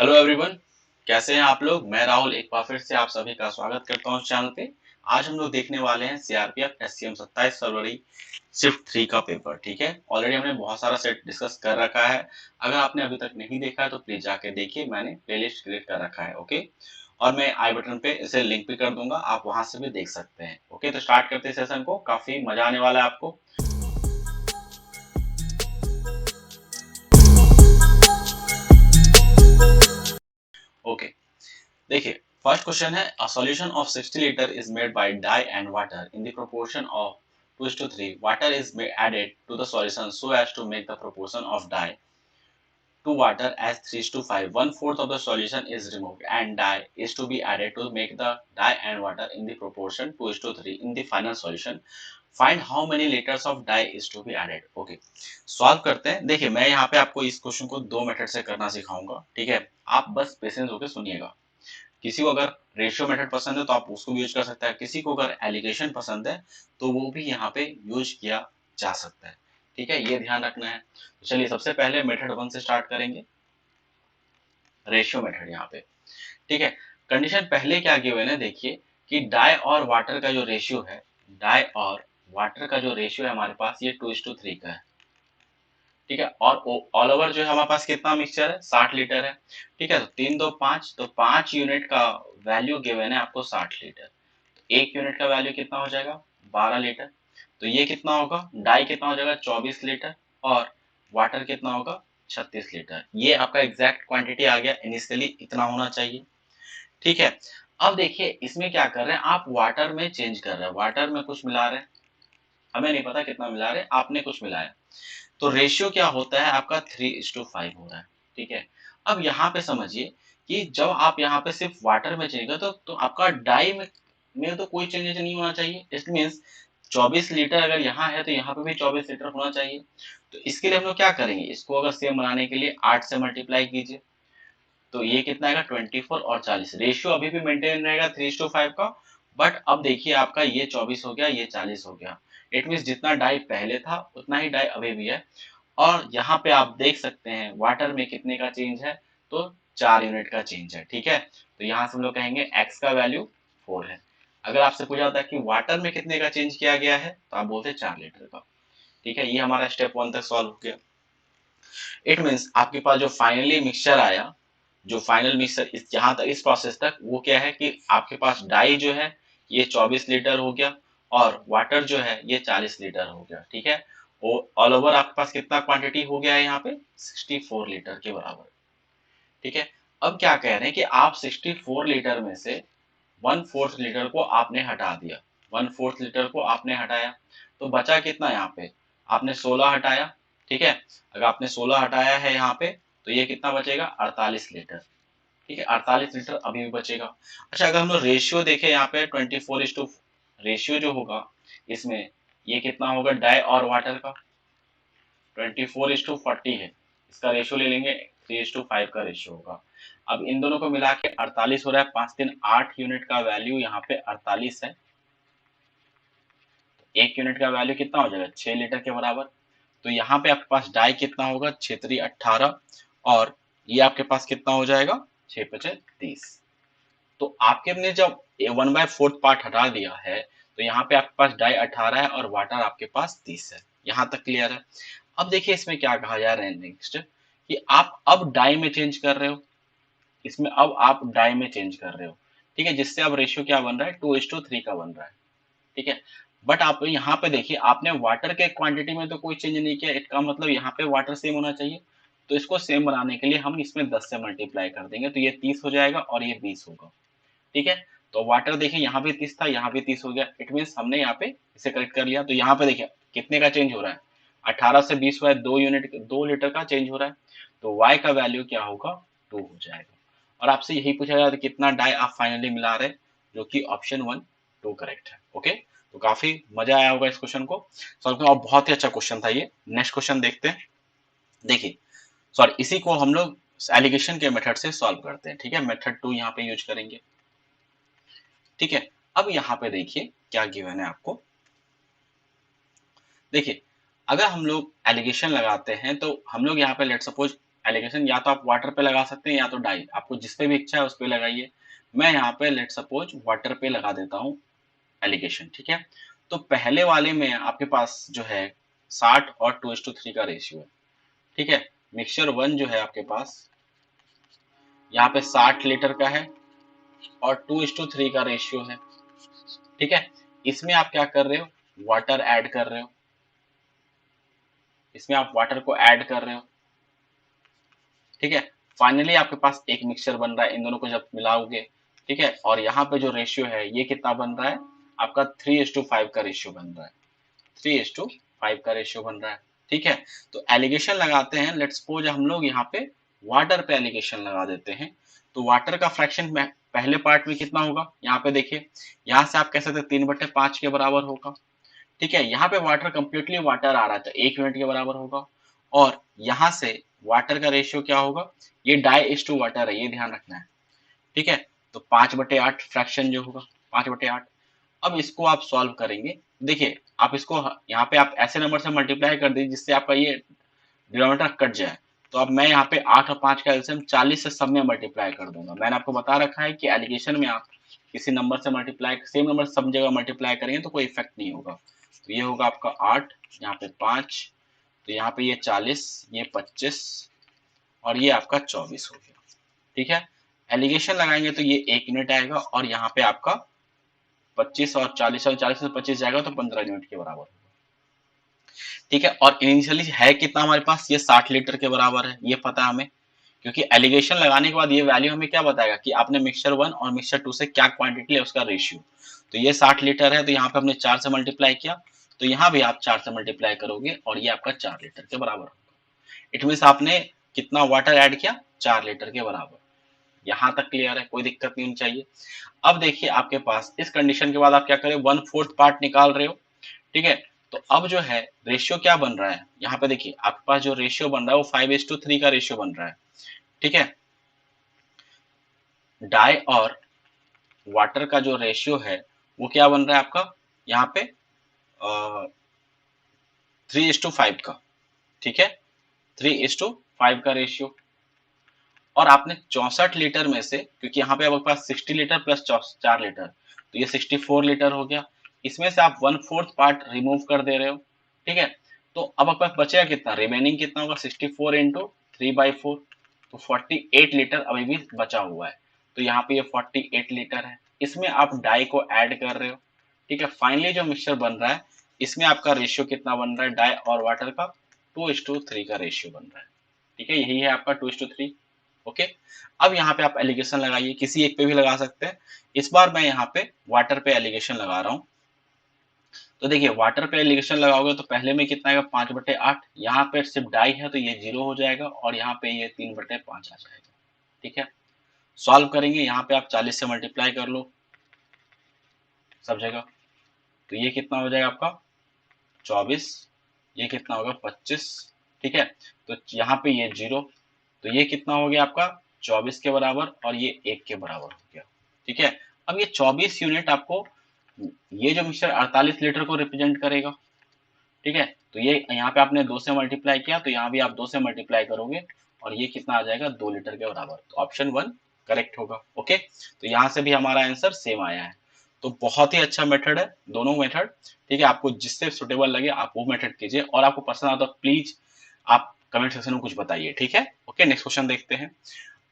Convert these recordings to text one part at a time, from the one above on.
Hello everyone, कैसे हैं आप लोग। मैं राहुल एक बार फिर से आप सभी का स्वागत करता हूं इस चैनल पे। आज हम लोग देखने वाले हैं सीआरपीएफ एससीएम 27 फरवरी शिफ्ट 3 का पेपर। ठीक है, ऑलरेडी हमने बहुत सारा सेट डिस्कस कर रखा है। अगर आपने अभी तक नहीं देखा है तो प्लीज जाके देखिए, मैंने प्लेलिस्ट क्रिएट कर रखा है। ओके, और मैं आई बटन पे इसे लिंक भी कर दूंगा, आप वहां से भी देख सकते हैं। ओके, तो स्टार्ट करते हैं सेशन को, काफी मजा आने वाला है आपको। ओके, देखिए फर्स्ट क्वेश्चन है, a solution of 60 litre is made by dye and water in the proportion of 2:3। Water is added to the solution so as to make the proportion of dye to water as 3:5. 1/4 of the solution is removed and dye is to be added to make the dye and water in the proportion 2:3 in the final solution. Find how many liters of dye is to be added. Okay, solve करते हैं। देखिए मैं यहाँ पे आपको इस question को दो मेथड से करना सिखाऊंगा। ठीक है, आप बस पेशेंस होकर सुनिएगा। किसी को अगर रेशियो मेथड पसंद है तो आप उसको भी यूज कर सकते हैं, किसी को अगर एलिगेशन पसंद है तो वो भी यहाँ पे यूज किया जा सकता है। ठीक है, ये ध्यान रखना है। तो चलिए सबसे पहले मेथड 1 से स्टार्ट करेंगे, रेशियो मेथड यहाँ पे। ठीक है, कंडीशन पहले क्या गिवन है, देखिए कि डाई और वाटर का जो रेशियो है, डाई और वाटर का जो रेशियो है हमारे पास ये 2:3 का है। ठीक है, और ऑल ओवर जो है हमारे पास कितना मिक्सचर है, 60 लीटर है। ठीक है, तो 3 2 5, तो 5 यूनिट का वैल्यू गिवन है आपको 60 लीटर। तो एक यूनिट का वैल्यू कितना हो जाएगा, 12 लीटर। तो ये कितना होगा, डाई कितना हो जाएगा, 24 लीटर, और वाटर कितना होगा, 36 लीटर। ये आपका एग्जैक्ट क्वांटिटी आ गया, इनिशियली इतना होना चाहिए। ठीक है, अब देखिए इसमें क्या कर रहे हैं, आप वाटर में चेंज कर रहे हैं, वाटर में कुछ मिला रहे हैं, हमें नहीं पता कितना मिला रहे हैं, आपने कुछ मिलाया। तो रेशियो क्या होता है आपका, 3:5 हो रहा है। ठीक है, अब यहाँ पे समझिए कि जब आप यहाँ पे सिर्फ वाटर में चेंज तो आपका डाई में तो कोई चेंजेस नहीं होना चाहिए। इट मीन्स 24 लीटर अगर यहाँ है तो यहाँ पे भी 24 लीटर होना चाहिए। तो इसके लिए हम लोग क्या करेंगे, इसको अगर सेम बनाने के लिए 8 से मल्टीप्लाई कीजिए, तो ये कितना आएगा, 24 और 40। रेशियो अभी भी मेंटेन रहेगा 3:5 का, बट अब देखिए आपका ये 24 हो गया, ये 40 हो गया। इट मीन्स जितना डाई पहले था उतना ही डाई अभी भी है। और यहाँ पे आप देख सकते हैं वाटर में कितने का चेंज है, तो 4 यूनिट का चेंज है। ठीक है, तो यहाँ से हम लोग कहेंगे x का वैल्यू 4 है। अगर आपसे पूछा होता है कि वाटर में कितने का चेंज किया गया है तो आप बोलते 4 लीटर का। ठीक है, ये हमारा स्टेप 1 तक सॉल्व हो गया। इट मीन्स आपके पास जो फाइनली मिक्सचर आया, जो फाइनल मिक्सचर इस यहाँ तक इस प्रोसेस तक, वो क्या है कि आपके पास डाई जो है ये 24 लीटर हो गया, और वाटर जो है ये 40 लीटर हो गया। ठीक है, वो ऑल ओवर आपके पास कितना क्वांटिटी हो गया है यहाँ पे, 64 लीटर के बराबर। ठीक है, अब क्या कह रहे हैं कि आप 64 लीटर में से 1/4 लीटर को आपने हटा दिया, 1/4 लीटर को आपने हटाया, तो बचा कितना यहाँ पे, आपने 16 हटाया। ठीक है, अगर आपने 16 हटाया है यहाँ पे तो ये कितना बचेगा, 48 लीटर। ठीक है, 48 लीटर अभी भी बचेगा। अच्छा, अगर हम लोग रेशियो देखें यहाँ पे 24:, रेशियो जो होगा इसमें, ये कितना होगा डाई और वाटर का, 24:40 है, इसका रेशियो ले लेंगे, 3:5 का रेशियो होगा। अब इन दोनों को मिला के 48 हो रहा है, 5 3 8 यूनिट का वैल्यू यहाँ पे 48 है। एक यूनिट का वैल्यू कितना हो जाएगा, 6 लीटर के बराबर। तो यहाँ पे आपके पास डाई कितना होगा, 6×3 = 18, और ये आपके पास कितना हो जाएगा, 6×5 = 30। तो आपके अपने जब 1/4 पार्ट हटा दिया है तो यहाँ पे आपके पास डाई 18 है और वाटर आपके पास 30 है। यहाँ तक क्लियर है। अब देखिए इसमें क्या कहा जा रहा है नेक्स्ट, कि आप अब डाई में चेंज कर रहे हो, इसमें अब आप डाई में चेंज कर रहे हो। ठीक है, जिससे अब रेशियो क्या बन रहा है, 2:3 का बन रहा है। ठीक है, बट आप यहाँ पे देखिए आपने वाटर के क्वांटिटी में तो कोई चेंज नहीं किया, इसका मतलब यहाँ पे वाटर सेम होना चाहिए। तो इसको सेम बनाने के लिए हम इसमें 10 से मल्टीप्लाई कर देंगे, तो ये 30 हो जाएगा और ये 20 होगा। ठीक है, तो वाटर देखिए यहाँ भी 30 था, यहाँ भी 30 हो गया। इट मीन्स हमने यहाँ पे इसे करेक्ट कर लिया। तो यहाँ पे देखिए कितने का चेंज हो रहा है, 18 से 20 हुआ है, 2 यूनिट 2 लीटर का चेंज हो रहा है। तो y का वैल्यू क्या होगा, 2 हो जाएगा। और आपसे यही पूछा जाता है कितना डाई आप फाइनली मिला रहे, जो कि ऑप्शन 1 2 करेक्ट है। ओके, तो काफी मजा आया होगा इस क्वेश्चन को सॉल्व करना, और बहुत ही अच्छा क्वेश्चन था ये। नेक्स्ट क्वेश्चन देखते हैं। देखिए सॉरी, इसी को हम लोग एलिगेशन के मेथड से सॉल्व करते हैं। ठीक है, मेथड 2 यहाँ पे यूज करेंगे। ठीक है, अब यहाँ पे देखिए क्या गिवन है आपको। देखिए अगर हम लोग एलिगेशन लगाते हैं तो हम लोग यहाँ पे लेट सपोज एलिगेशन या तो आप वाटर पे लगा सकते हैं या तो डाई, आपको जिस पे भी इच्छा है उस पे लगाइए। मैं यहाँ पे लेट सपोज वाटर पे लगा देता हूँ एलिगेशन, ठीक है। तो पहले वाले में आपके पास जो है 60 और 2:3 का रेशियो है, ठीक है। मिक्सचर 1 जो है आपके पास यहाँ पे 60 लीटर का है और 2:3 का रेशियो है, ठीक है। इसमें आप क्या कर रहे हो, वाटर ऐड कर रहे हो, इसमें आप वाटर को ऐड कर रहे हो, ठीक है। फाइनली आपके पास एक मिक्सचर बन रहा है, इन दोनों को जब मिलाओगे, ठीक है। और यहाँ पे जो रेशियो है ये कितना बन रहा है आपका 3:5 का रेशियो बन रहा है, 3:5 का रेशियो बन रहा है, ठीक है। तो एलिगेशन लगाते हैं, लेट्स सपोज हम लोग यहाँ पे वाटर पे एलिगेशन लगा देते हैं। तो वाटर का फ्रैक्शन पहले पार्ट में कितना होगा, यहाँ पे देखिए, यहाँ से आप कह सकते हैं 3/5 के बराबर होगा, ठीक है। यहाँ पे वाटर कंप्लीटली वाटर आ रहा है तो 1 यूनिट के बराबर होगा। और यहाँ से वाटर का रेशियो क्या होगा, ये डाई इज टू वाटर है, ये ध्यान रखना है, ठीक है। तो 5/8 फ्रैक्शन जो होगा 5/8। अब इसको आप सॉल्व करेंगे, देखिए आप इसको यहाँ पे आप ऐसे नंबर से मल्टीप्लाई कर दीजिए जिससे आपका ये डिनोमिनेटर कट जाए। तो अब मैं यहाँ पे 8 और 5 का एलसीएम 40 से सब में मल्टीप्लाई कर दूंगा। मैंने आपको बता रखा है कि एलिगेशन में आप किसी नंबर से मल्टीप्लाई, सेम नंबर सब जगह मल्टीप्लाई करेंगे तो कोई इफेक्ट नहीं होगा। तो ये होगा आपका 8, यहाँ पे 5, तो यहाँ पे ये 40, ये 25 और ये आपका 24 हो गया, ठीक है। एलिगेशन लगाएंगे तो ये 1 यूनिट आएगा और यहाँ पे आपका 25 और 40 और 40 से 25 जाएगा तो 15 यूनिट के बराबर, ठीक है। और इनिशियली है कितना हमारे पास, ये 60 लीटर के बराबर है, ये पता है हमें, क्योंकि एलिगेशन लगाने के बाद ये वैल्यू हमें क्या बताएगा कि आपने मिक्सचर 1 और मिक्सचर 2 से क्या क्वांटिटी है उसका रेशियो। तो ये 60 लीटर है तो यहाँ पे हमने 4 से मल्टीप्लाई किया, तो यहाँ भी आप 4 से मल्टीप्लाई करोगे और ये आपका 4 लीटर के बराबर होगा। इट मीन आपने कितना वाटर ऐड किया, 4 लीटर के बराबर। यहाँ तक क्लियर है, कोई दिक्कत नहीं होनी चाहिए। अब देखिए आपके पास इस कंडीशन के बाद आप क्या करें, 1/4 पार्ट निकाल रहे हो, ठीक है। तो अब जो है रेशियो क्या बन रहा है, यहाँ पे देखिए आपके पास जो रेशियो बन रहा है वो 5:3 का रेशियो बन रहा है, ठीक है। डाई और वाटर का जो रेशियो है वो क्या बन रहा है आपका, यहाँ पे 3:5 का, ठीक है, 3:5 का रेशियो। और आपने 64 लीटर में से, क्योंकि यहाँ पे आपके पास 60 लीटर प्लस 4 लीटर, तो ये 64 लीटर हो गया। इसमें से आप 1/4 पार्ट रिमूव कर दे रहे हो, ठीक है। तो अब आपके पास बचेगा कितना, रिमेनिंग कितना होगा, 64 इंटू 3/4, तो 48 लीटर अभी भी बचा हुआ है। तो यहाँ पे ये 48 लीटर है, इसमें आप डाई को ऐड कर रहे हो, ठीक है। फाइनली जो मिक्सचर बन रहा है इसमें आपका रेशियो कितना बन रहा है, डाई और वाटर का 2:3 का रेशियो बन रहा है, ठीक है। यही है आपका 2:3, ओके। अब यहाँ पे आप एलिगेशन लगाइए, किसी एक पे भी लगा सकते हैं। इस बार मैं यहाँ पे वाटर पे एलिगेशन लगा रहा हूँ। तो देखिए वाटर पे एलिगेशन लगाओगे तो पहले में कितना आएगा, 5/8, यहाँ पे सिर्फ डाई है तो ये 0 हो जाएगा और यहाँ पे ये 3/5 आ जाएगा, ठीक है। सॉल्व करेंगे, यहाँ पे आप 40 से मल्टीप्लाई कर लो सब जगह, तो ये कितना हो जाएगा आपका 24, ये कितना होगा 25, ठीक है। तो यहाँ पे ये 0, तो ये कितना हो गया आपका 24 के बराबर और ये 1 के बराबर हो गया, ठीक है। अब ये 24 यूनिट आपको, ये जो मिक्सचर 48 लीटर को रिप्रेजेंट करेगा, ठीक है। तो ये यहाँ पे आपने 2 से मल्टीप्लाई किया तो यहाँ भी आप 2 से मल्टीप्लाई करोगे और ये कितना आ जाएगा 2 लीटर के बराबर, तो ऑप्शन 1 करेक्ट होगा, ओके। तो यहाँ से भी हमारा आंसर सेम आया है। तो बहुत ही अच्छा मेथड है दोनों मेथड, ठीक है। आपको जिससे सुटेबल लगे आप वो मेथड कीजिए, और आपको पसंद आता तो प्लीज आप कमेंट सेक्शन में कुछ बताइए, ठीक है। ओके, नेक्स्ट क्वेश्चन देखते हैं।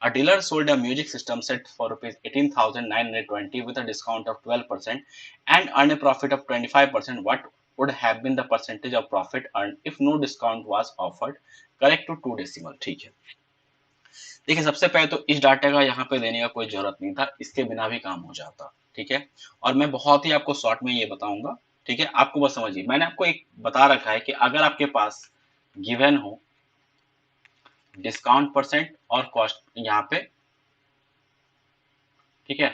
A dealer sold a music system set for rupees 18,920 with a discount of 12% and earned a profit of 25%. What would have been the percentage of profit earned if no discount was offered? Correct to 2 decimal, ठीक है। देखिए सबसे पहले तो इस data का यहाँ पे देने का कोई जरूरत नहीं था, इसके बिना भी काम हो जाता, ठीक है। और मैं बहुत ही आपको शॉर्ट में ये बताऊंगा, ठीक है। आपको बस समझिए, मैंने आपको एक बता रखा है कि अगर आपके पास गिवन हो डिस्काउंट परसेंट और कॉस्ट यहाँ पे, ठीक है,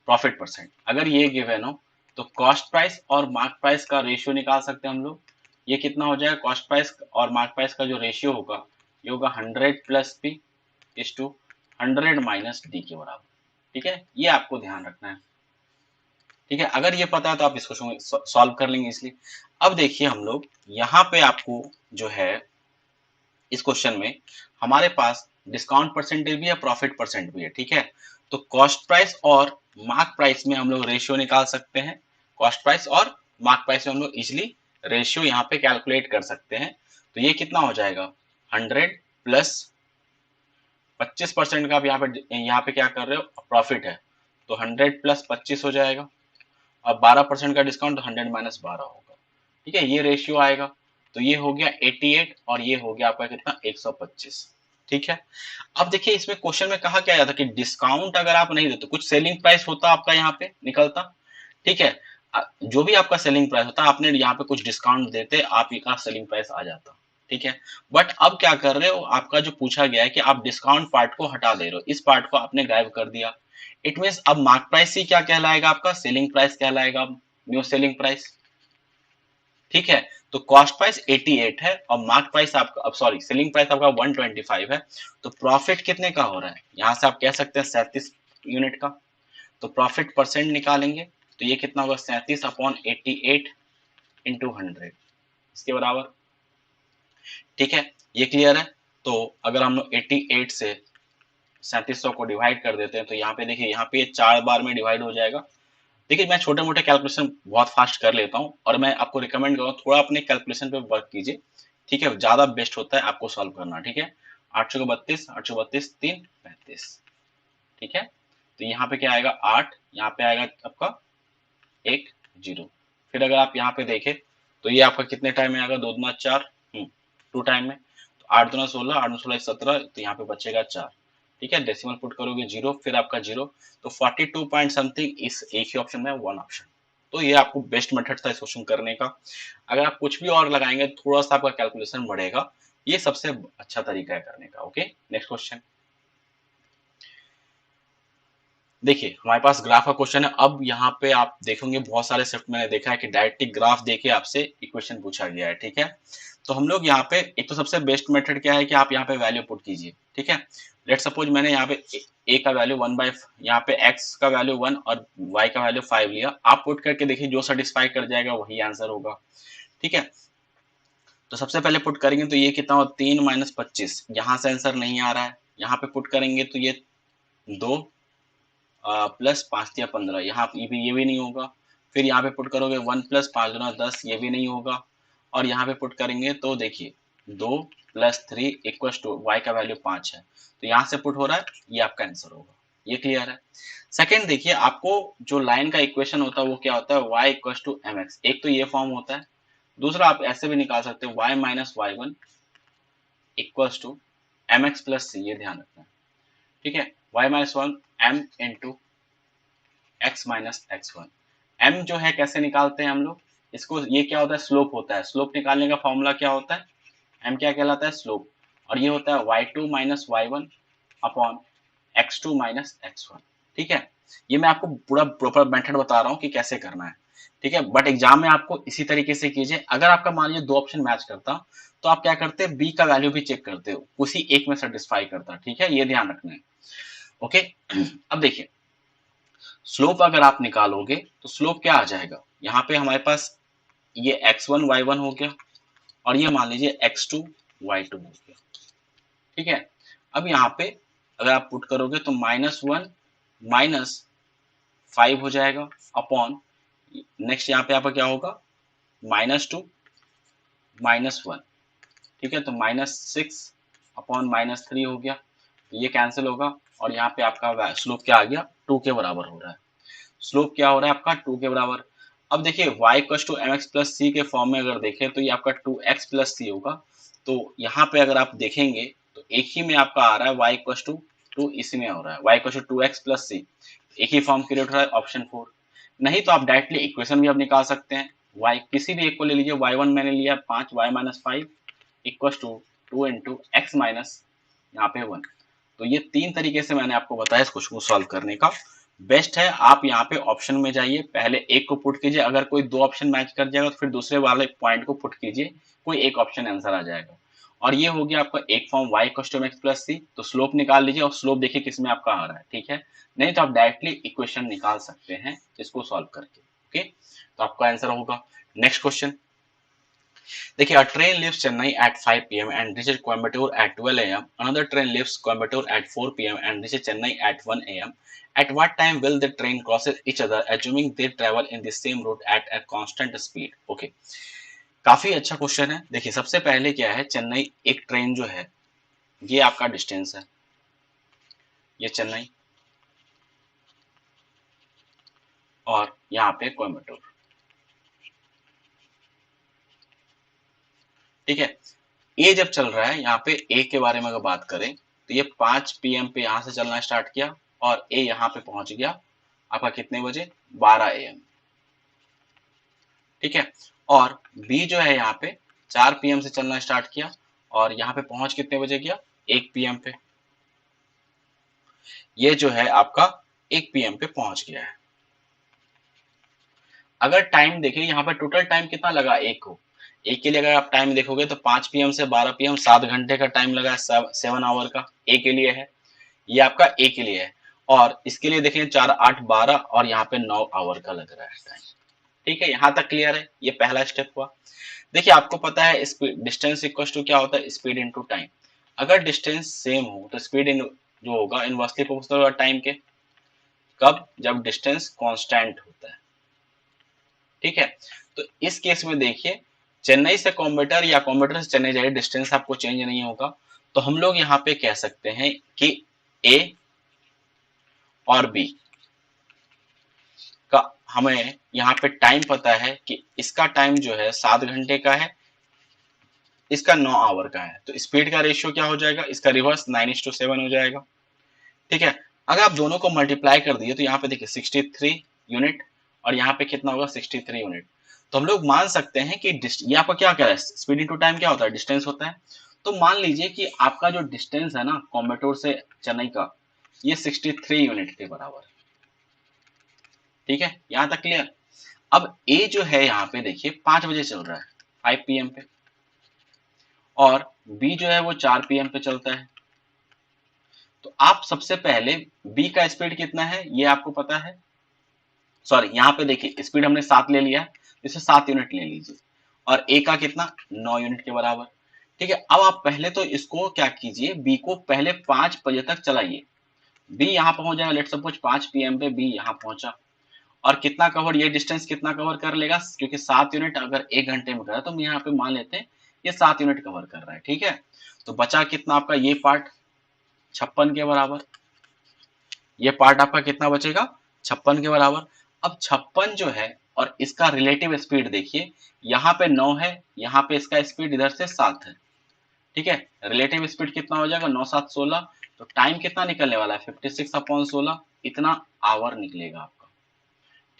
प्रॉफिट परसेंट, अगर ये गिवन हो तो कॉस्ट प्राइस और मार्क प्राइस का रेशियो निकाल सकते हैं हम लोग। ये कितना हो जाएगा, कॉस्ट प्राइस और मार्क प्राइस का जो रेशियो होगा ये होगा 100 plus P is to 100 minus D के बराबर, ठीक है। ये आपको ध्यान रखना है, ठीक है। अगर ये पता है तो आप इसको सॉल्व कर लेंगे इसलिए। अब देखिए हम लोग यहाँ पे आपको जो है इस क्वेश्चन में हमारे पास डिस्काउंट परसेंटेज भी है, प्रॉफिट परसेंट भी है, ठीक है। तो कॉस्ट प्राइस और मार्क प्राइस में हम लोग रेशियो निकाल सकते हैं। कॉस्ट प्राइस और मार्क प्राइस में हम लोग इजिली रेशियो यहाँ पे कैलकुलेट कर सकते हैं। तो ये कितना हो जाएगा, 100 प्लस 25% का आप यहाँ पे क्या कर रहे हो, प्रॉफिट है, तो 100 प्लस 25 हो जाएगा, और 12% का डिस्काउंट, तो 100 माइनस 12 होगा, ठीक है, ये रेशियो आएगा। तो ये हो गया 88 और ये हो गया आपका कितना, 125, ठीक है। अब देखिए इसमें क्वेश्चन में कहा क्या जाता कि डिस्काउंट अगर आप नहीं देते, कुछ सेलिंग प्राइस होता आपका यहाँ पे निकलता, ठीक है। जो भी आपका सेलिंग प्राइस होता, आपने यहाँ पे कुछ डिस्काउंट देते, आप का सेलिंग प्राइस आ जाता, ठीक है। बट अब क्या कर रहे हो, आपका जो पूछा गया है कि आप डिस्काउंट पार्ट को हटा दे रहे हो, इस पार्ट को आपने गायब कर दिया। इट मीन्स अब मार्क प्राइस ही क्या कहलाएगा, आपका सेलिंग प्राइस कहलाएगा, न्यू सेलिंग प्राइस, ठीक है। तो कॉस्ट प्राइस 88 है और मार्क प्राइस आपका, अब सॉरी, सेलिंग प्राइस आपका 125 है। तो प्रॉफिट कितने का हो रहा है, यहां से आप कह सकते हैं 37 यूनिट का। तो प्रॉफिट परसेंट निकालेंगे, तो ये कितना होगा, 37 अपॉन 88 इंटू 100, इसके बराबर, ठीक है। ये क्लियर है। तो अगर हम लोग 88 से 3700 को डिवाइड कर देते हैं, तो यहाँ पे देखिए, यहाँ पे 4 बार में डिवाइड हो जाएगा। देखिए मैं छोटे मोटे कैलकुलेशन बहुत फास्ट कर लेता हूँ, और मैं आपको रिकमेंड करूँ थोड़ा अपने कैलकुलेशन पे वर्क कीजिए, ठीक है, ज्यादा बेस्ट होता है आपको सॉल्व करना, ठीक है। 832, 832, 3, 35, ठीक है। तो यहाँ पे क्या आएगा, 8, यहाँ पे आएगा आपका 1, 0। फिर अगर आप यहाँ पे देखें, तो ये आपका कितने टाइम में आएगा, 2 दूना 4, 2 टाइम में। तो 8 दूना 16, 8 दूना 16, 17, तो यहाँ पे बचेगा 4, ठीक है। डेसिमल पुट करोगे 0, फिर आपका 0, तो 42 पॉइंट समथिंग इस एक ही ऑप्शन में, वन ऑप्शन। तो ये आपको बेस्ट मेथड था इस क्वेश्चन करने का। अगर आप कुछ भी और लगाएंगे, थोड़ा सा आपका कैलकुलेशन बढ़ेगा, ये सबसे अच्छा तरीका है करने का। ओके, नेक्स्ट क्वेश्चन देखिए, हमारे पास ग्राफ का क्वेश्चन है। अब यहाँ पे आप देखेंगे बहुत सारे शिफ्ट मैंने देखा है कि डायरेक्टली ग्राफ देके आपसे इक्वेशन पूछा गया है, ठीक है। तो हम लोग यहाँ पे, एक तो सबसे बेस्ट मेथड क्या है कि आप यहाँ पे वैल्यू पुट कीजिए, ठीक है। लेट सपोज मैंने यहाँ पे ए का वैल्यू 1/, यहाँ पे एक्स का वैल्यू 1 और वाई का वैल्यू 5 लिया। आप पुट करके देखिए, जो सेटिस्फाई कर जाएगा वही आंसर होगा, ठीक है। तो सबसे पहले पुट करेंगे तो ये कितना हो, 3 माइनस 25, यहाँ से आंसर नहीं आ रहा है। यहाँ पे पुट करेंगे तो ये 2 प्लस 5 या 15, यहाँ ये भी नहीं होगा। फिर यहाँ पे पुट करोगे 1 प्लस 5 गुना 10, ये भी नहीं होगा। और यहाँ पे पुट करेंगे तो देखिए 2 प्लस 3 इक्वल टू वाई का वैल्यू 5 है, तो यहाँ से पुट हो रहा है, ये आपका आंसर होगा। ये क्लियर है। सेकंड देखिए, आपको जो लाइन का इक्वेशन होता है वो क्या होता है, y equal to M X, एक तो ये फॉर्म होता है। दूसरा आप ऐसे भी निकाल सकते हो, y minus Y one equal to M x plus c, ये ध्यान रखना है, ठीक है। y minus one m into x minus x one. M जो है कैसे निकालते हैं हम लोग इसको, ये क्या होता है, स्लोप होता है। स्लोप निकालने का फॉर्मूला क्या होता है, एम क्या कहलाता है, स्लोप। और ये होता है y2 minus Y one upon x2 minus x one, ठीक है। ये मैं आपको पूरा प्रॉपर मेथड बता रहा हूँ कि कैसे करना है, ठीक है। बट एग्जाम में आपको इसी तरीके से कीजिए। अगर आपका मान लीजिए दो ऑप्शन मैच करता, तो आप क्या करते, बी का वैल्यू भी चेक करते हो, उसी एक में सेटिस्फाई करता, ठीक है, ये ध्यान रखना है। ओके, अब देखिए स्लोप अगर आप निकालोगे तो स्लोप क्या आ जाएगा, यहाँ पे हमारे पास ये x1 y1 हो गया, और ये मान लीजिए x2 y2 हो गया, ठीक है। अब यहाँ पे अगर आप पुट करोगे तो -1 माइनस 5 हो जाएगा अपॉन, नेक्स्ट यहाँ पे आपका क्या होगा, -2 -1, ठीक है। तो -6 अपॉन -3 हो गया, तो ये कैंसिल होगा, और यहाँ पे आपका स्लोप क्या आ गया, 2 के बराबर हो रहा है। स्लोप क्या हो रहा है आपका, 2 के बराबर। अब देखिए y equal to M x plus c के फॉर्म में अगर देखें तो ये आपका 2x प्लस सी होगा। तो यहाँ पे अगर आप देखेंगे तो एक ही में आपका आ रहा है y इक्वल टू 2, इसी में हो रहा है y equal to 2x plus c, एक ही फॉर्म क्रिएट हो रहा है, ऑप्शन 4। नहीं तो आप डायरेक्टली इक्वेशन भी आप निकाल सकते हैं, y किसी भी एक को ले लीजिए, y1 मैंने लिया 5, y minus 5 equal to 2 into X minus यहाँ पे 1। तो ये तीन तरीके से मैंने आपको बताया इस क्वेश्चन को सॉल्व करने का। बेस्ट है आप यहाँ पे ऑप्शन में जाइए, पहले एक को पुट कीजिए, अगर कोई दो ऑप्शन मैच कर जाएगा तो फिर दूसरे वाले पॉइंट को पुट कीजिए, कोई एक ऑप्शन आंसर आ जाएगा। और ये हो गया आपका एक फॉर्म y कस्टम एक्स प्लस सी, तो स्लोप निकाल लीजिए और स्लोप देखिए किसमें आपका आ रहा है, ठीक है। नहीं तो आप डायरेक्टली इक्वेशन निकाल सकते हैं इसको सॉल्व करके। ओके, तो आपका आंसर होगा। नेक्स्ट क्वेश्चन देखिए, a train leaves Chennai at 5 p.m. and reaches Coimbatore at 12 a.m. Another train leaves Coimbatore at 4 p.m. and reaches Chennai at 1 a.m. At what time will the train crosses each other, assuming they travel in the same route at a constant speed? Okay, काफी अच्छा question है। देखिए, सबसे पहले क्या है, चेन्नई एक train जो है, ये आपका डिस्टेंस है, ये चेन्नई और यहाँ पे कोयम्बटूर। ठीक है, ये जब चल रहा है, यहाँ पे ए के बारे में अगर बात करें तो ये 5 पीएम पे यहाँ से चलना स्टार्ट किया और ए यहाँ पे पहुंच गया आपका कितने बजे, 12 एएम। ठीक है, और बी जो है यहाँ पे 4 पीएम से चलना स्टार्ट किया और यहाँ पे पहुंच कितने बजे गया, 1 पीएम पे। ये जो है आपका 1 पीएम पे पहुंच गया है। अगर टाइम देखें यहाँ पे टोटल टाइम कितना लगा, एक को, एक के लिए अगर आप टाइम देखोगे तो 5 पीएम से 12 पीएम 7 घंटे का टाइम लगा है, 7 आवर का ए के लिए है, ये आपका ए के लिए है। और इसके लिए देखें 4 8 12 और यहाँ पे 9 आवर का लग रहा है टाइम। ठीक है, यहाँ तक क्लियर है, ये पहला स्टेप हुआ। देखिए, आपको पता है स्पीड डिस्टेंस इक्वल टू क्या होता है, स्पीड इनटू टाइम। अगर डिस्टेंस सेम हो तो स्पीड इन जो होगा इनवर्सली प्रोपोर्शनल होगा टाइम के। कब, जब डिस्टेंस कांस्टेंट होता है। ठीक है, तो इस केस में देखिए, चेन्नई से कोयम्बटूर या कोयम्बटूर से चेन्नई जाए, डिस्टेंस आपको चेंज नहीं होगा। तो हम लोग यहाँ पे कह सकते हैं कि ए और बी का हमें यहाँ पे टाइम पता है कि इसका टाइम जो है 7 घंटे का है, इसका 9 आवर का है। तो स्पीड का रेशियो क्या हो जाएगा, इसका रिवर्स 9:7 हो जाएगा। ठीक है, अगर आप दोनों को मल्टीप्लाई कर दिए तो यहाँ पे देखिए 63 यूनिट और यहाँ पे कितना होगा, 63 यूनिट। तो हम लोग मान सकते हैं कि ये आपका क्या कह रहा है, स्पीड इनटू टाइम क्या होता है, डिस्टेंस होता है। तो मान लीजिए कि आपका जो डिस्टेंस है ना कोयम्बटूर से चेन्नई का, ये 63 यूनिट के बराबर है। ठीक है, यहाँ तक क्लियर। अब ए जो है यहाँ पे देखिए 5 बजे चल रहा है, 5 पीएम पे, और बी जो है वो 4 पीएम पे चलता है। तो आप सबसे पहले बी का स्पीड कितना है ये आपको पता है, सॉरी यहाँ पे देखिए स्पीड हमने 7 ले लिया है, इसे 7 यूनिट ले लीजिए, और ए का कितना, 9 यूनिट के बराबर। ठीक है, अब आप पहले तो इसको क्या कीजिए, बी को पहले 5 बजे तक चलाइए। बी यहाँ पहुंच जाएगा, लेट सपोज 5 पीएम पे बी यहाँ पहुंचा, और कितना कवर, ये डिस्टेंस कितना कवर कर लेगा, क्योंकि 7 यूनिट अगर 1 घंटे में करा तो हम यहाँ पे मान लेते हैं ये 7 यूनिट कवर कर रहा है। ठीक है, तो बचा कितना आपका ये पार्ट, 56 के बराबर। ये पार्ट आपका कितना बचेगा, 56 के बराबर। अब 56 जो है और इसका रिलेटिव स्पीड देखिए, यहाँ पे 9 है, यहाँ पे इसका स्पीड इधर से 7 है। ठीक है, रिलेटिव स्पीड कितना हो जाएगा, 9 7 16। तो टाइम कितना निकलने वाला है, 56/16, इतना आवर निकलेगा आपका।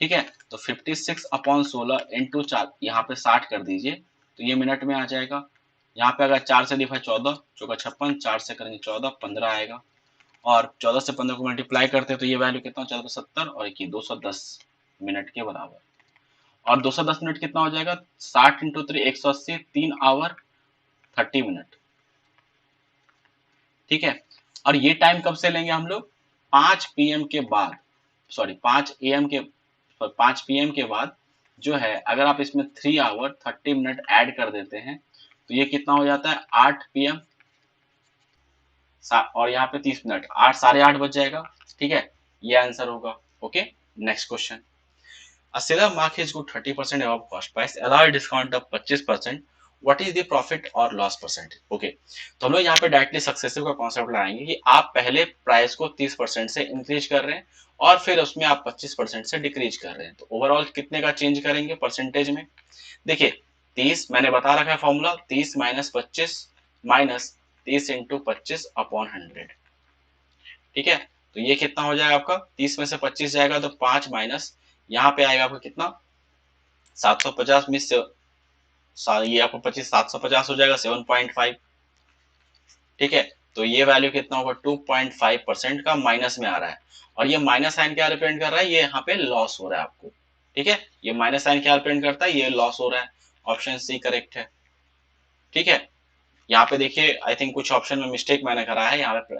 ठीक है, तो 56/16 इंटू 4, यहाँ पे 60 कर दीजिए तो ये मिनट में आ जाएगा। यहाँ पे अगर 4 से डिवाइड 14 चौका 56, 4 से करेंगे 14, 15 आएगा, और 14 से 15 को मल्टीप्लाई करते हैं तो ये वैल्यू कितना, 1470 और 210 मिनट के बराबर। और 210 मिनट कितना हो जाएगा, 60 इंटू 3 180, 3 आवर 30 मिनट। ठीक है, और ये टाइम कब से लेंगे हम लोग, 5 पीएम के बाद, सॉरी 5 एएम के, 5 पीएम के बाद जो है, अगर आप इसमें 3 आवर 30 मिनट ऐड कर देते हैं तो ये कितना हो जाता है, 8 पीएम, और यहाँ पे 30 मिनट, 8 8:30 बज जाएगा। ठीक है, ये आंसर होगा। Okay, next question. A seller mark his good 30% above cost price, allow a discount of 25%. What is the profit or loss percentage? Okay, तो हम लोग यहाँ पे डायरेक्टली सक्सेसिव का कॉन्सेप्ट लगाएंगे कि आप पहले प्राइस को 30% से इंक्रीज कर रहे हैं और फिर उसमें आप 25% से डिक्रीज कर रहे हैं, तो ओवरऑल कितने का चेंज करेंगे परसेंटेज में। देखिए 30 मैंने बता रखा है फॉर्मूला, 30 माइनस 25 माइनस 30 इंटू 25/100। ठीक है, तो ये कितना हो जाएगा आपका, 30 में से 25 जाएगा तो 5 माइनस, यहाँ पे आएगा आपका कितना, 750 में से ये आपको 25 750 हो जाएगा 7.5। ठीक है, तो ये वैल्यू कितना होगा, 2.5% का माइनस में आ रहा है, और ये माइनस साइन क्या रिप्रेजेंट कर रहा है, ये यहाँ पे लॉस हो रहा है आपको। ठीक है, ये माइनस साइन क्या रिप्रेजेंट करता है, ये लॉस हो रहा है। ऑप्शन सी करेक्ट है। ठीक है, यहाँ पे देखिए आई थिंक कुछ ऑप्शन में मिस्टेक मैंने करा है यहाँ पे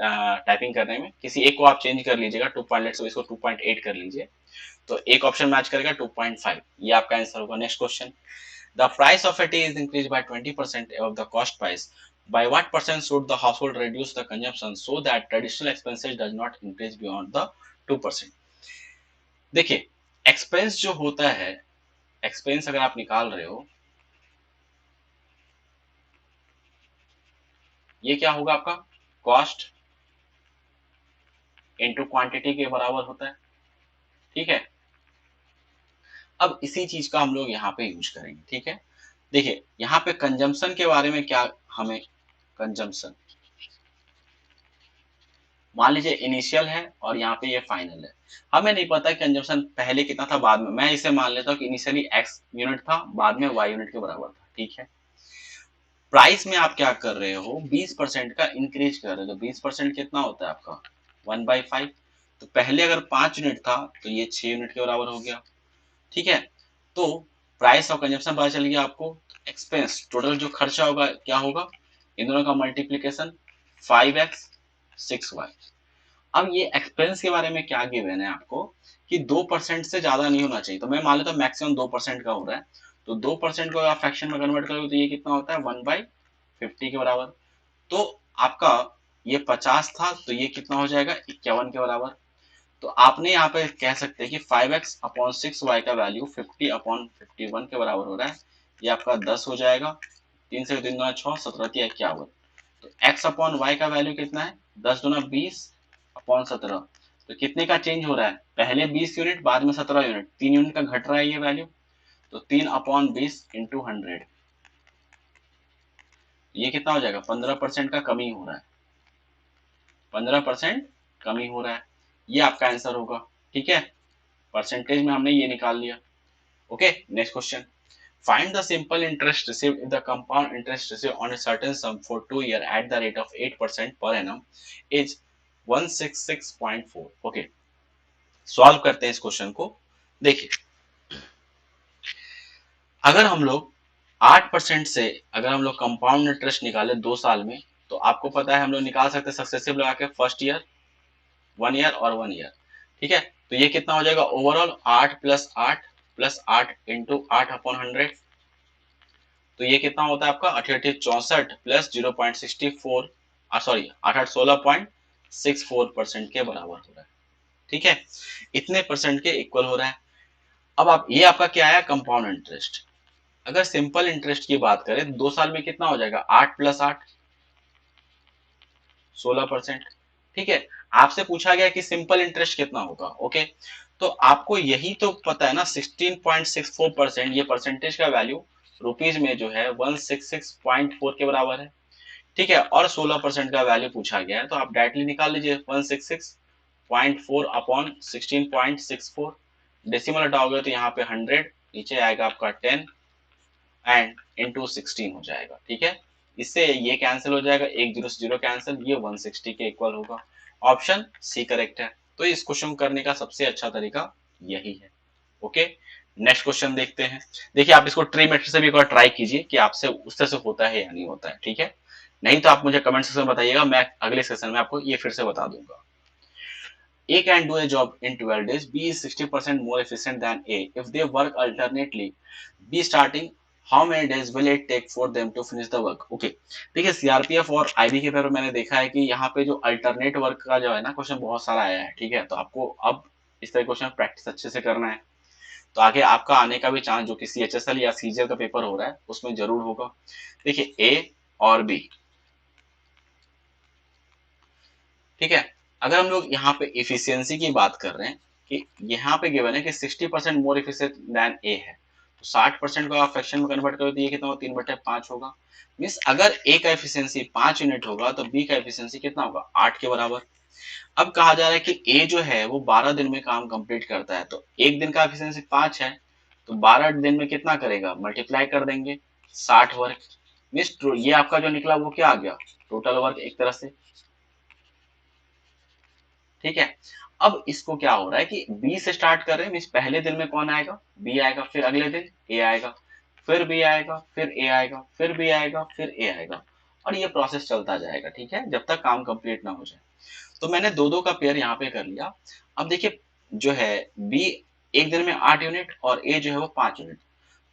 टाइपिंग करने में, किसी एक को आप चेंज कर लीजिएगा, 2.8 इसको 2.8 कर लीजिए, तो एक ऑप्शन मैच करेगा 2.5, ये आपका आंसर होगा। Next question. The price of a tea is increased by 20% of the cost price. By what percent should the household reduce the consumption so that traditional expenses does not increase beyond the 2%? देखिए, expense जो होता है, expense अगर आप निकाल रहे हो, ये क्या होगा आपका? कॉस्ट इनटू क्वांटिटी के बराबर होता है, ठीक है। अब इसी चीज का हम लोग यहाँ पे यूज करेंगे, ठीक है। देखिए यहाँ पे कंजम्पशन के बारे में क्या हमें, कंजम्पशन मान लीजिए इनिशियल है और यहाँ पे ये फाइनल है। हमें नहीं पता कंजम्पशन पहले कितना था बाद में, मैं इसे मान लेता हूँ कि इनिशियली एक्स यूनिट था, बाद में वाई यूनिट के बराबर था, ठीक है। प्राइस में आप क्या कर रहे हो, 20% का इंक्रीज कर रहे हो, तो 20% कितना होता है आपका 1/5। तो पहले अगर 5 यूनिट था तो ये 6 यूनिट के बराबर हो गया, ठीक है। तो प्राइस और कंजम्पशन पता चल गया आपको। एक्सपेंस टोटल जो खर्चा होगा क्या होगा, इन दोनों का मल्टीप्लीकेशन 5x 6y। अब ये एक्सपेंस के बारे में क्या गिवन है आपको कि 2% से ज्यादा नहीं होना चाहिए, तो मैं मान लेता हूँ मैक्सिमम 2% का हो रहा है। तो 2% को आप फ्रैक्शन में कन्वर्ट करोगे तो ये कितना होता है 1/50 के बराबर। तो आपका ये 50 था तो ये कितना हो जाएगा 51 के बराबर। तो आपने यहाँ पे कह सकते हैं कि 5x/6y का वैल्यू 50/51 के बराबर हो रहा है। ये आपका 10 हो जाएगा, 3 से 3 गुना 6, 17×51। तो x/y का वैल्यू कितना है 10 गुना 20/17। तो कितने का चेंज हो रहा है, पहले 20 यूनिट बाद में 17 यूनिट, 3 यूनिट का घट रहा है ये वैल्यू। तो 3/20 × 100, ये कितना हो जाएगा 15% का कमी हो रहा है, 15% कमी हो रहा है। ये आपका आंसर होगा, ठीक है। परसेंटेज में हमने ये निकाल लिया। Okay, next question. Find the simple interest received if the compound interest received on a certain sum for 2 years at the rate of 8% per annum is 166.4। Okay, solve करते हैं इस क्वेश्चन को। देखिए अगर हम लोग 8% से अगर हम लोग कंपाउंड इंटरेस्ट निकाले 2 साल में, तो आपको पता है हम लोग निकाल सकते हैं सक्सेसिव लगा के, फर्स्ट ईयर 1 ईयर और 1 ईयर, ठीक है। तो ये कितना हो जाएगा ओवरऑल 8 + 8 इंटू 8/100। तो ये कितना होता है आपका 8864 प्लस 0.64, सॉरी 8816.64% के बराबर हो रहा है, ठीक है। इतने परसेंट के इक्वल हो रहा है। अब आप ये आपका क्या आया कंपाउंड इंटरेस्ट। अगर सिंपल इंटरेस्ट की बात करें 2 साल में कितना हो जाएगा 8 + 8 16%, ठीक है। आपसे पूछा गया कि सिंपल इंटरेस्ट कितना होगा, ओके। तो आपको यही तो पता है ना 16.64%, ये परसेंटेज का वैल्यू रुपीज में जो है 166.4 के बराबर है, ठीक है। और 16% का वैल्यू पूछा गया है तो आप डायरेक्टली निकाल लीजिए 166.4/16.64। डेसिमल हटाओगे तो यहाँ पे 100, नीचे आएगा आपका 10 एंड इंटू 16 हो जाएगा, ठीक है। इससे ये कैंसिल हो जाएगा, एक जीरो से जीरो कैंसिल, ये 160 के इक्वल होगा। ऑप्शन सी करेक्ट है। तो इस क्वेश्चन करने का सबसे अच्छा तरीका यही है, ओके। नेक्स्ट क्वेश्चन देखते हैं। देखिए आप इसको ट्री मेथड से भी एक बार ट्राई कीजिए कि आपसे उस तरह से होता है या नहीं होता है, ठीक है। नहीं तो आप मुझे कमेंट सेक्शन में बताइएगा, मैं अगले सेशन में आपको ये फिर से बता दूंगा। A can do a job in 12 days. B is 60% more efficient than A. If they work alternately, B starting, how many days will it take for them to finish the work? Okay. देखिए CRPF और IB के paper मैंने देखा है कि यहाँ पे जो अल्टरनेट वर्क का जो है ना क्वेश्चन बहुत सारा आया है, ठीक है। तो आपको अब इस तरह क्वेश्चन प्रैक्टिस अच्छे से करना है, तो आगे आपका आने का भी चांस जो कि सीएचएसएल या सीजीएल का पेपर हो रहा है उसमें जरूर होगा। देखिए ए और बी, ठीक है। अगर हम लोग यहाँ पे इफिशियंसी की बात कर रहे हैं कि यहाँ पे गिवन है कि 60% मोर इफिशिएंट देन ए है, तो 60% को आप फ्रैक्शन में कन्वर्ट करो तो ये कितना होगा 3/5 होगा। मीन्स अगर ए का इफिशियंसी 5 यूनिट होगा तो बी का इफिशियंसी कितना होगा 8 के बराबर। अब कहा जा रहा है कि ए जो है वो 12 दिन में काम कंप्लीट करता है, तो एक दिन का इफिशियंसी 5 है, तो 12 दिन में कितना करेगा मल्टीप्लाई कर देंगे 60 वर्क। मीन्स ये आपका जो निकला वो क्या आ गया टोटल वर्क एक तरह से, ठीक है। अब इसको क्या हो रहा है कि बी से स्टार्ट कर रहे हैं, मीन्स पहले दिन में कौन आएगा बी आएगा, फिर अगले दिन ए आएगा, फिर बी आएगा, फिर ए आएगा, फिर बी आएगा, फिर ए आएगा, और ये प्रोसेस चलता जाएगा, ठीक है, जब तक काम कंप्लीट ना हो जाए। तो मैंने दो दो का पेयर यहाँ पे कर लिया। अब देखिए जो है बी एक दिन में 8 यूनिट और ए जो है वो 5 यूनिट,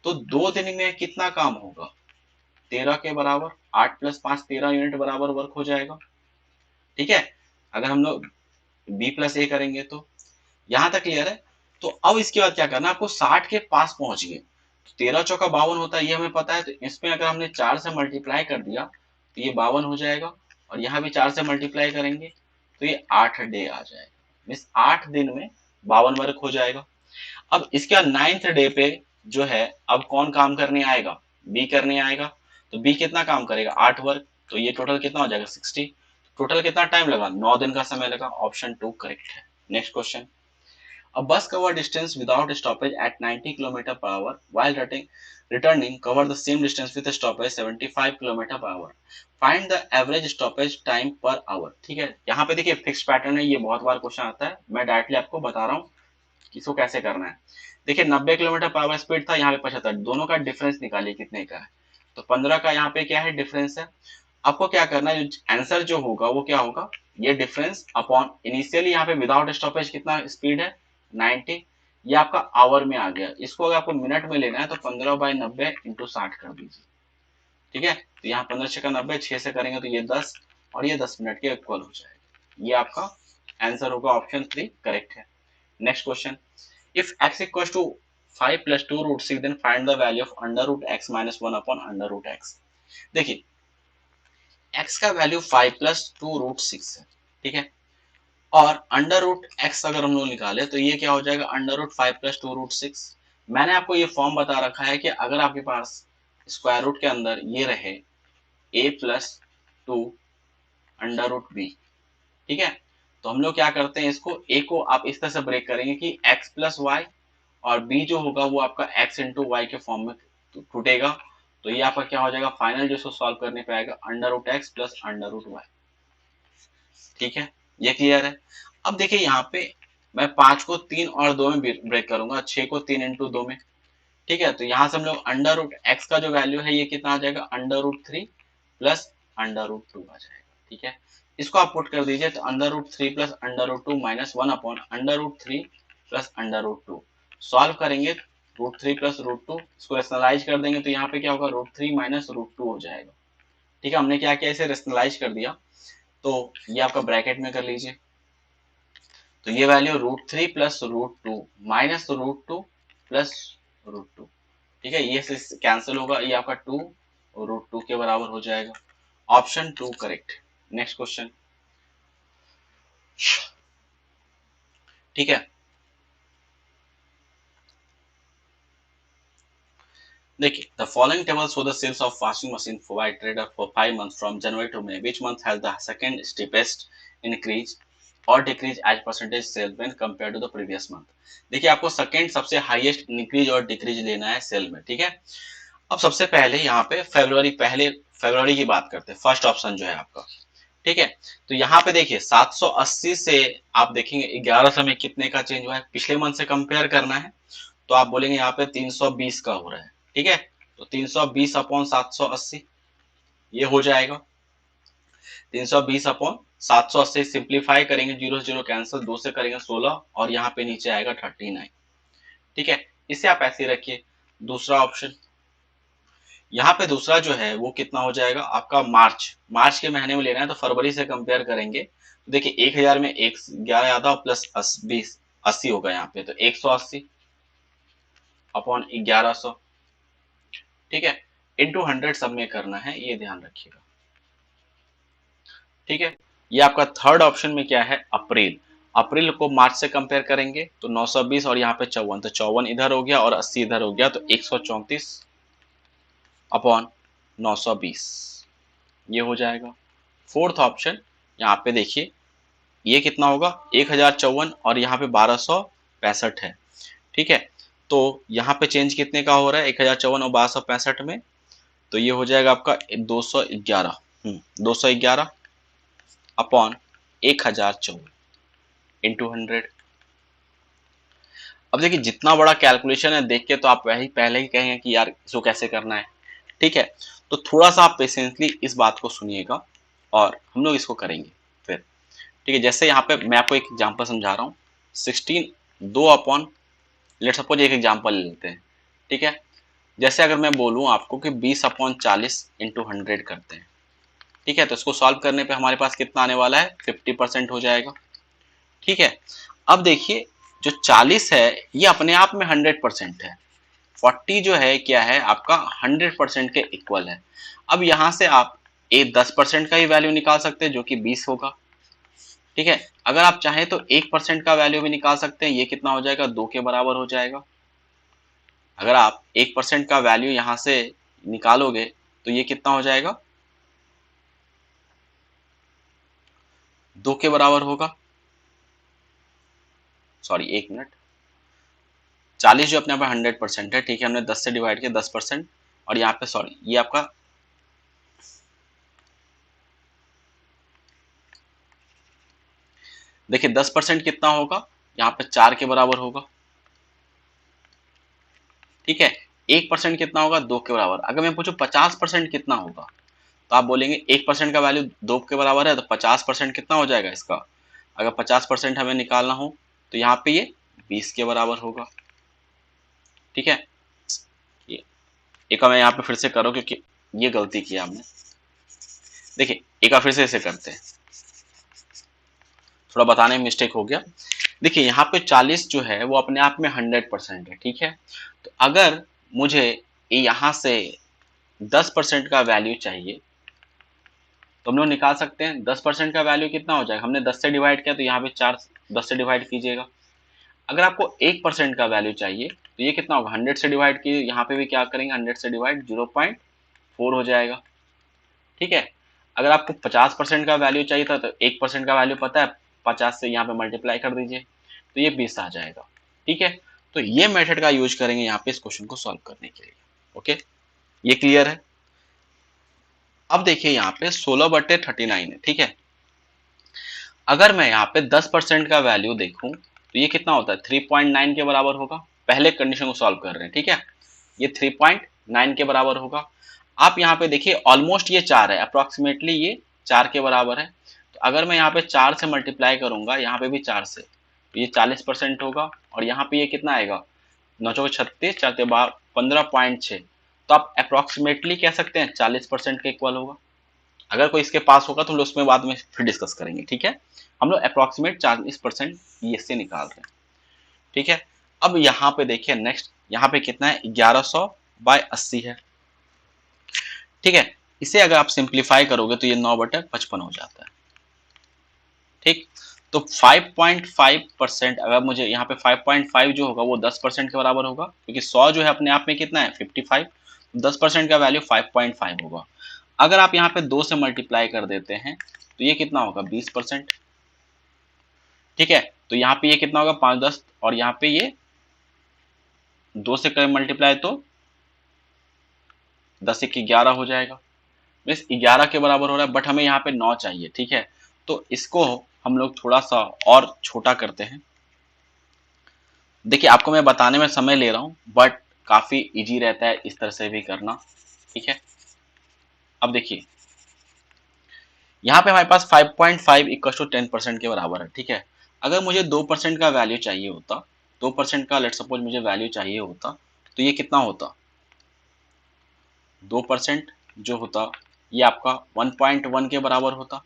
तो 2 दिन में कितना काम होगा, 13 के बराबर, 8 + 5 13 यूनिट बराबर वर्क हो जाएगा। ठीक है, अगर हम लोग बी प्लस ए करेंगे तो यहाँ तक क्लियर है। तो अब इसके बाद क्या करना, आपको 60 के पास पहुंच गए, 13 चौका 52 होता है, ये हमें पता है। तो इसमें अगर हमने 4 से मल्टीप्लाई कर दिया तो ये 52 हो जाएगा, और यहाँ भी 4 से मल्टीप्लाई करेंगे तो ये 8 डे आ जाएगा। मीन्स 8 दिन में 52 वर्क हो जाएगा। अब इसके बाद 9th डे पे जो है, अब कौन काम करने आएगा, बी करने आएगा। तो बी कितना काम करेगा, 8 वर्क। तो ये टोटल कितना हो जाएगा, 60। टोटल कितना टाइम लगा, 9 दिन का समय लगा। ऑप्शन 2 करेक्ट है। Next question, a bus covered distance without stoppage at 90 km per hour while returning cover the same distance with a stoppage 75 km per hour. Find the average stoppage time per hour. ठीक है, यहाँ पे देखिए fix pattern है, ये बहुत बार question आता है, मैं डायरेक्टली आपको बता रहा हूँ कि इसको कैसे करना है। देखिए 90 किलोमीटर पर आवर स्पीड था, यहाँ पे 75, दोनों का डिफरेंस निकालिए कितने का है। तो 15 का यहाँ पे क्या है, डिफरेंस है। आपको क्या करना है, आंसर जो होगा वो क्या होगा, ये डिफरेंस अपॉन इनिशियली यहाँ पे विदाउट स्टॉपेज कितना स्पीड है, 90। ये आपका आवर में आ गया। इसको अगर आपको मिनट में लेना है तो 15/90 इंटू 60 कर दीजिए। ठीक है, तो यहाँ 15 6 का 90, 6 से करेंगे तो ये 10, और ये 10 मिनट के इक्वल हो जाएगा। ये आपका आंसर होगा, ऑप्शन 3 करेक्ट है। Next question, if x equals to 5 + 2 root 6 then find the value of under root x minus 1 upon under root x। देखिए x का वैल्यू 5 + 2 रूट 6 है। ठीक है, और अंडर रूट x अगर हम लोग निकाले तो ये क्या हो जाएगा, अंडर रूट 5 + 2 रूट 6। मैंने आपको ये फॉर्म बता रखा है कि अगर आपके पास स्क्वायर रूट के अंदर ये रहे a + 2 अंडर रूट b। ठीक है, तो हम लोग क्या करते हैं, इसको a को आप इस तरह से ब्रेक करेंगे कि x + y, और b जो होगा वो आपका x × y के फॉर्म में टूटेगा। तो ये आपका क्या हो जाएगा, फाइनल जो सॉल्व करने पे आएगा under root x + under root y। ठीक है, ये क्लियर है। अब देखिए यहाँ पे मैं 5 को 3 और 2 में ब्रेक करूंगा, 6 को 3 × 2 में। ठीक है, तो यहाँ से हम लोग अंडर रूट x का जो वैल्यू है ये कितना आ जाएगा, अंडर रूट 3 + अंडर रूट 2 आ जाएगा। ठीक है, इसको आप पुट कर दीजिए, तो under root 3 + under root 2 minus 1 upon under root 3 + under root 2। Solve करेंगे रूट 3 + रूट 2, इसको रेशनलाइज कर देंगे तो यहाँ पे क्या होगा, रूट 3 - रूट 2 हो जाएगा। ठीक है, हमने क्या किया, इसे रेशनलाइज कर दिया, तो ये आपका ब्रैकेट में कर लीजिए। तो ये value root 3 + root 2 minus root 2 + root 2। ठीक है, ये से कैंसिल होगा, ये आपका 2 और रूट 2 के बराबर हो जाएगा। Option 2 correct. नेक्स्ट क्वेश्चन, ठीक है, देखिए the following table show the sales of washing machine by trader for 5 months from January to May, which month has the second steepest increase or decrease as percentage sale when compare to the previous month. देखिए आपको second सबसे highest increase or decrease लेना है cell में। ठीक है, अब सबसे पहले यहाँ पे फरवरी की बात करते हैं, फर्स्ट ऑप्शन जो है आपका। ठीक है, तो यहाँ पे देखिए 780 से आप देखेंगे 1100 में कितने का चेंज हुआ है, पिछले मंथ से कंपेयर करना है। तो आप बोलेंगे यहाँ पे 320 का हो रहा है। ठीक है, तो 320 अपॉन 780 ये हो जाएगा। 320 अपॉन 780 सिंप्लीफाई करेंगे, 0 0 कैंसिल, 2 से करेंगे 16, और यहाँ पे नीचे आएगा 39। ठीक है, इसे आप ऐसे रखिए। दूसरा ऑप्शन, यहाँ पे दूसरा जो है वो कितना हो जाएगा आपका, मार्च के महीने में लेना है तो फरवरी से कंपेयर करेंगे। तो देखिए 1000 में 11 आता है प्लस 20 80 होगा यहाँ पे, तो 180 अपॉन 1100। ठीक है, इंटू 100 सब में करना है, ये ध्यान रखिएगा। ठीक है, ये आपका थर्ड ऑप्शन में क्या है, अप्रैल। अप्रैल को मार्च से कंपेयर करेंगे तो 920 और यहाँ पे 54, तो 54 इधर हो गया और 80 इधर हो गया, तो 134 अपॉन 920 ये हो जाएगा। फोर्थ ऑप्शन यहाँ पे देखिए ये कितना होगा, 1054 और यहाँ पे 1265 है। ठीक है, तो यहाँ पे चेंज कितने का हो रहा है, 1054 और 1265 में, तो ये हो जाएगा आपका 211। 211 अपॉन 1054 इंटू 100। अब देखिए जितना बड़ा कैलकुलेशन है देख के तो आप वही पहले ही कहेंगे कि यार इसको कैसे करना है। ठीक है, तो थोड़ा सा आप पेशेंटली इस बात को सुनिएगा और हम लोग इसको करेंगे फिर। ठीक है, जैसे यहाँ पे मैं आपको एक एग्जांपल समझा रहा हूँ। 16 2 अपॉन, लेट सपोज एक एग्जांपल ले लेते हैं। ठीक है, जैसे अगर मैं बोलूं आपको कि 20/40 इंटू 100 करते हैं, ठीक है, तो इसको सॉल्व करने पे हमारे पास कितना आने वाला है, 50% हो जाएगा। ठीक है, अब देखिए जो 40 है ये अपने आप में 100% है, 40 जो है क्या है आपका 100% के इक्वल है। अब यहां से आप 10% का ही वैल्यू निकाल सकते हैं जो कि 20 होगा। ठीक है, अगर आप चाहें तो 1% का वैल्यू भी निकाल सकते हैं, ये कितना हो जाएगा, 2 के बराबर हो जाएगा। अगर आप 1% का वैल्यू यहां से निकालोगे तो ये कितना हो जाएगा, 2 के बराबर होगा। सॉरी, 1 मिनट, 40 जो अपने यहाँ पे 100% है, ठीक है, हमने 10 से डिवाइड किया 10%, और यहाँ पे सॉरी ये आपका देखिए 10% कितना होगा, यहाँ पे 4 के बराबर होगा। ठीक है, 1% कितना होगा, 2 के बराबर। अगर मैं पूछूं 50% कितना होगा, तो आप बोलेंगे 1% का वैल्यू 2 के बराबर है, तो 50% कितना हो जाएगा इसका, अगर 50% हमें निकालना हो तो यहाँ पे ये 20 के बराबर होगा। ठीक है, ये एक बार मैं यहाँ पे फिर से करो क्योंकि ये गलती किया हमने। देखिए एक बार फिर से इसे करते हैं, थोड़ा बताने में मिस्टेक हो गया। देखिए यहाँ पे 40 जो है वो अपने आप में 100% है। ठीक है, तो अगर मुझे यहाँ से 10% का वैल्यू चाहिए तो हम लोग निकाल सकते हैं। 10% का वैल्यू कितना हो जाएगा, हमने 10 से डिवाइड किया तो यहाँ पे 4 10 से डिवाइड कीजिएगा। अगर आपको 1% का वैल्यू चाहिए तो ये कितना होगा, 100 से डिवाइड कीजिए, यहाँ पे भी क्या करेंगे 100 से डिवाइड 0.4 हो जाएगा। ठीक है, अगर आपको 50% का वैल्यू चाहिए था तो 1% का वैल्यू पता है, 50 से यहाँ पे मल्टीप्लाई कर दीजिए तो ये 20 आ जाएगा। ठीक है, तो ये मेथड का यूज करेंगे यहाँ पे इस क्वेश्चन को सॉल्व करने के लिए। ओके, ये क्लियर है। अब देखिए यहाँ पे 16/39 है। ठीक है, अगर मैं यहाँ पे 10% का वैल्यू देखूं तो ये कितना होता है, 3.9 के बराबर होगा। पहले कंडीशन को सॉल्व कर रहे हैं। ठीक है, ये 3.9 के बराबर होगा। आप यहाँ पे देखिए ऑलमोस्ट ये 4 है, अप्रोक्सीमेटली ये 4 के बराबर है। तो अगर मैं यहाँ पे 4 से मल्टीप्लाई करूंगा, यहाँ पे भी 4 से, तो ये 40% होगा। और यहाँ पे ये कितना आएगा, 9 36, 15.6, तो आप अप्रोक्सीमेटली कह सकते हैं 40% के इक्वल होगा। अगर कोई इसके पास होगा तो हम लोग उसमें बाद में फिर डिस्कस करेंगे। ठीक है, हम लोग अप्रोक्सीमेट 40% ये से निकाल रहे हैं। ठीक है, अब यहाँ पे देखिए नेक्स्ट, यहाँ पे कितना है, 1100/80 है। ठीक है, इसे अगर आप सिंप्लीफाई करोगे तो ये 9/55 हो जाता है। ठीक, तो 5.5%, अगर मुझे यहाँ पे 5.5 जो होगा वो 10% के बराबर होगा, क्योंकि 100 जो है अपने आप में कितना है 55, 10% का वैल्यू 5.5 होगा। अगर आप यहाँ पे 2 से मल्टीप्लाई कर देते हैं तो ये कितना होगा, 20%। ठीक है, तो यहाँ पे ये कितना होगा, 5 10, और यहाँ पे ये 2 से करें मल्टीप्लाई तो 10 × 1 = 11 हो जाएगा। मीन्स 11 के बराबर हो रहा है, बट हमें यहाँ पे 9 चाहिए। ठीक है, तो इसको हम लोग थोड़ा सा और छोटा करते हैं। देखिए आपको मैं बताने में समय ले रहा हूँ, बट काफी इजी रहता है इस तरह से भी करना। ठीक है, अब देखिए यहाँ पे हमारे पास 5.5 = 10% के बराबर है। ठीक है, अगर मुझे 2% का वैल्यू चाहिए होता, 2% का लेट सपोज मुझे वैल्यू चाहिए होता, तो ये कितना होता, 2% जो होता ये आपका 1.1 के बराबर होता।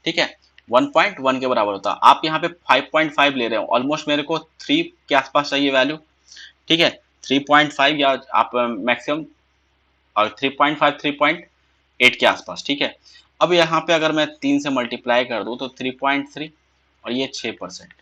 ठीक है, 1.1 के बराबर होता। आप यहाँ पे 5.5 ले रहे हो, ऑलमोस्ट मेरे को 3 के आसपास चाहिए वैल्यू। ठीक है, 3.5 या आप मैक्सिमम, और 3.5 3.8 के आसपास। ठीक है, अब यहाँ पे अगर मैं 3 से मल्टीप्लाई कर दूं तो 3.3, और ये 6%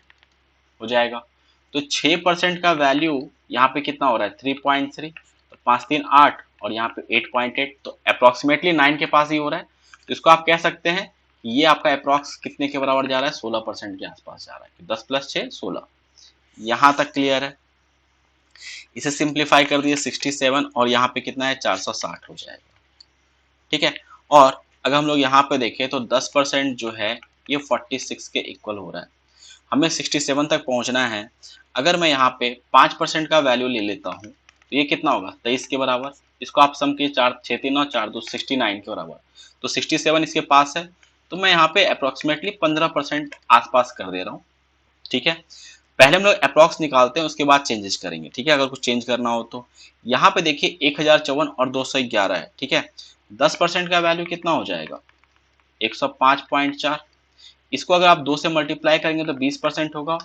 हो जाएगा। तो 6% का वैल्यू यहाँ पे कितना हो रहा है, 3.3, तो 5 3 8, और यहाँ पे 8.8, तो अप्रोक्सीमेटली 9 के पास ही हो रहा है। तो इसको आप कह सकते हैं ये आपका अप्रोक्स कितने के बराबर जा रहा है, 16% के आसपास जा रहा है। 10 + 6 16। यहाँ तक क्लियर है। इसे सिंप्लीफाई कर दिए 67, और यहाँ पे कितना है 460 हो जाएगा। ठीक है, और अगर हम लोग यहाँ पे देखें तो 10% जो है ये 46 के इक्वल हो रहा है। हमें 67 तक पहुंचना है। अगर मैं यहाँ पे 5% का वैल्यू ले लेता हूँ तो ये कितना होगा, 23 के बराबर। इसको आप सम कीजिए, 4 6 3 और 4 2 69 के बराबर। तो 67 इसके पास है, तो मैं यहाँ पे अप्रोक्सीमेटली 15% आसपास कर दे रहा हूँ। ठीक है, पहले हम लोग अप्रॉक्स निकालते हैं, उसके बाद चेंजेस करेंगे, ठीक है, अगर कुछ चेंज करना हो तो। यहाँ पे देखिए 1054 और 211 है, ठीक है, 10% का वैल्यू कितना हो जाएगा, 105.4। इसको अगर आप 2 से मल्टीप्लाई करेंगे तो 20% होगा,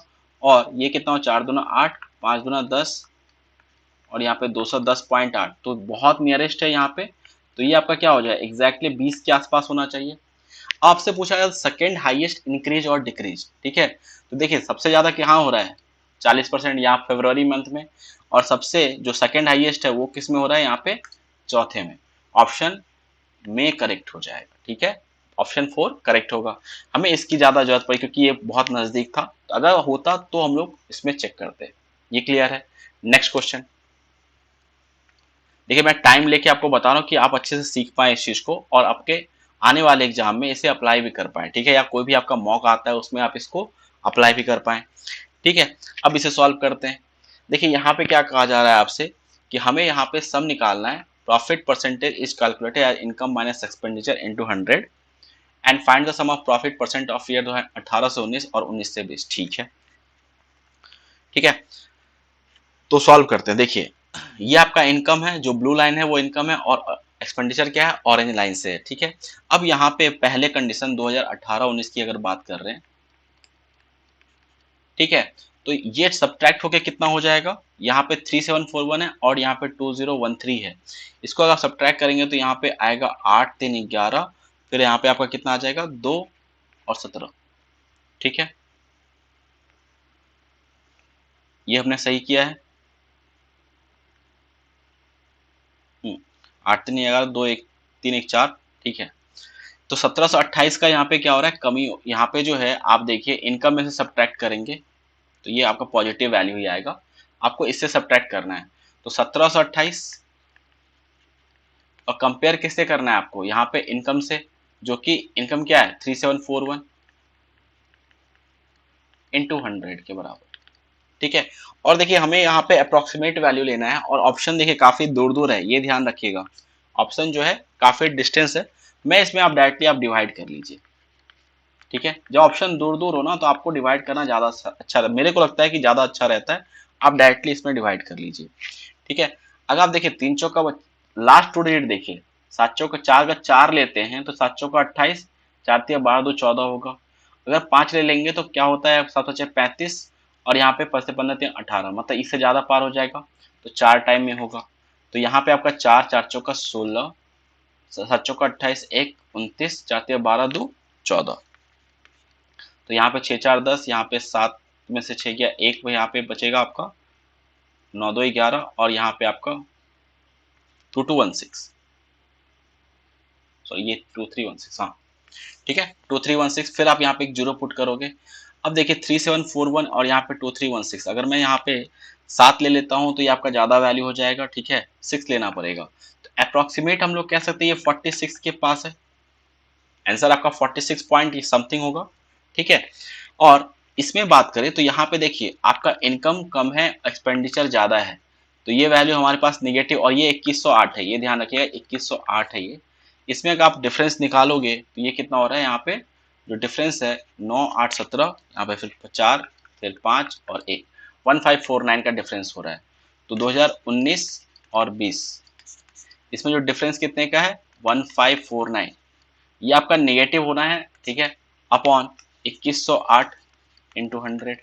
और ये कितना हो, 4 दूना 8, 5 दूना 10, और यहाँ पे 210.8, तो बहुत नियरेस्ट है यहाँ पे। तो ये आपका क्या हो जाए, एग्जैक्टली 20 के आसपास होना चाहिए। आपसे पूछा गया second highest increase or decrease, ठीक है, तो देखिए सबसे ज्यादा कहाँ हो रहा है, 40% यहाँ फरवरी मंथ में, और सबसे जो सेकेंड हाईएस्ट है वो किस में हो रहा है, यहाँ पे चौथे में। ऑप्शन में करेक्ट हो जाएगा, ठीक है, ऑप्शन 4 करेक्ट होगा। हमें इसकी ज्यादा जरूरत पड़ी क्योंकि ये बहुत नजदीक था, तो अगर होता तो हम लोग इसमें चेक करते। ये क्लियर है। नेक्स्ट क्वेश्चन देखिए, मैं टाइम लेके आपको बता रहा हूँ कि आप अच्छे से सीख पाए इस चीज को, और आपके आने वाले एग्जाम में इसे अप्लाई भी कर पाए, ठीक है, या कोई भी आपका मॉक आता है उसमें आप इसको अप्लाई भी कर पाए, ठीक है। अब इसे सॉल्व करते हैं। देखिए यहाँ पे क्या कहा जा रहा है आपसे कि हमें यहाँ पे सम निकालना है, profit percentage is calculated as income minus expenditure into 100 and find the sum of profit percent of year 18 से 19 और 19 से 20, ठीक है, ठीक है। तो सॉल्व करते हैं। देखिए ये आपका इनकम है, जो ब्लू लाइन है वो इनकम है, और एक्सपेंडिचर क्या है, ऑरेंज लाइन से है, ठीक है। अब यहाँ पे पहले कंडीशन 2018-19 की अगर बात कर रहे हैं, ठीक है, तो ये सब्ट्रैक्ट होके कितना हो जाएगा, यहाँ पे 3741 है और यहाँ पे 2013 है। इसको अगर सब्ट्रैक्ट करेंगे तो यहाँ पे आएगा 8 3 11, फिर यहाँ पे आपका कितना आ जाएगा, 2 और 17, ठीक है, ये हमने सही किया है। 8 3 11, 2 1 3 1 4, ठीक है। तो 1728 का यहाँ पे क्या हो रहा है, कमी, यहाँ पे जो है आप देखिए इनकम में से सब्ट्रैक्ट करेंगे तो ये आपका पॉजिटिव वैल्यू ही आएगा, आपको इससे सब्ट्रैक्ट करना है। तो 1728 और कंपेयर किससे करना है आपको, यहाँ पे इनकम से, जो कि इनकम क्या है 3741 इंटू 100 के बराबर, ठीक है। और देखिए हमें यहाँ पे अप्रोक्सीमेट वैल्यू लेना है, और ऑप्शन देखिए काफी दूर दूर है, ये ध्यान रखिएगा, ऑप्शन जो है काफी डिस्टेंस है। मैं इसमें आप डायरेक्टली आप डिवाइड कर लीजिए, ठीक है, जब ऑप्शन दूर दूर हो ना तो आपको डिवाइड करना ज्यादा अच्छा, मेरे को लगता है कि ज्यादा अच्छा रहता है, आप डायरेक्टली इसमें डिवाइड कर लीजिए, ठीक है। अगर आप देखिए 3 चौका लास्ट टू डिजिट देखिए, 7 चौका 4 का 4 लेते हैं तो 7 चौका 28, 4 तिया 12 2 14 होगा। अगर 5 ले लेंगे तो क्या होता है, 7 5 35, और यहाँ पे 5 से 15 3 18, मतलब इससे ज्यादा पार हो जाएगा, तो 4 टाइम में होगा। तो यहाँ पे आपका 4 4 चौका 16, 7 चौका 28, 1 29, 4 तिया 12 2 14, तो यहाँ पे 6 4 10, यहाँ पे 7 में से 6 गया 1, यहाँ पे बचेगा आपका 9 2 11, और यहाँ पे आपका 2216, सॉरी ये 2316, हाँ, ठीक है 2316, फिर आप यहाँ पे एक जीरो पुट करोगे। अब देखिए 3741 और यहाँ पे 2316, अगर मैं यहाँ पे 7 ले लेता हूँ तो ये आपका ज्यादा वैल्यू हो जाएगा, ठीक है, 6 लेना पड़ेगा, तो अप्रोक्सीमेट हम लोग कह सकते हैं ये 46 के पास है, आंसर आपका 46 पॉइंट समथिंग होगा, ठीक है। और इसमें बात करें तो यहाँ पे देखिए आपका इनकम कम है, एक्सपेंडिचर ज्यादा है, तो ये वैल्यू हमारे पास निगेटिव, और ये 2108 है, ये ध्यान रखिएगा 2108 है ये। इसमें अगर आप डिफरेंस निकालोगे तो ये कितना हो रहा है, यहाँ पे जो डिफरेंस है 9 8 17, यहाँ पे फिर 4 फिर 5 और 1, 1549 का डिफरेंस हो रहा है। तो 2019 और 20 इसमें जो डिफरेंस कितने का है, 1549, ये आपका नेगेटिव होना है, ठीक है, अपॉन 2108 इंटू 100,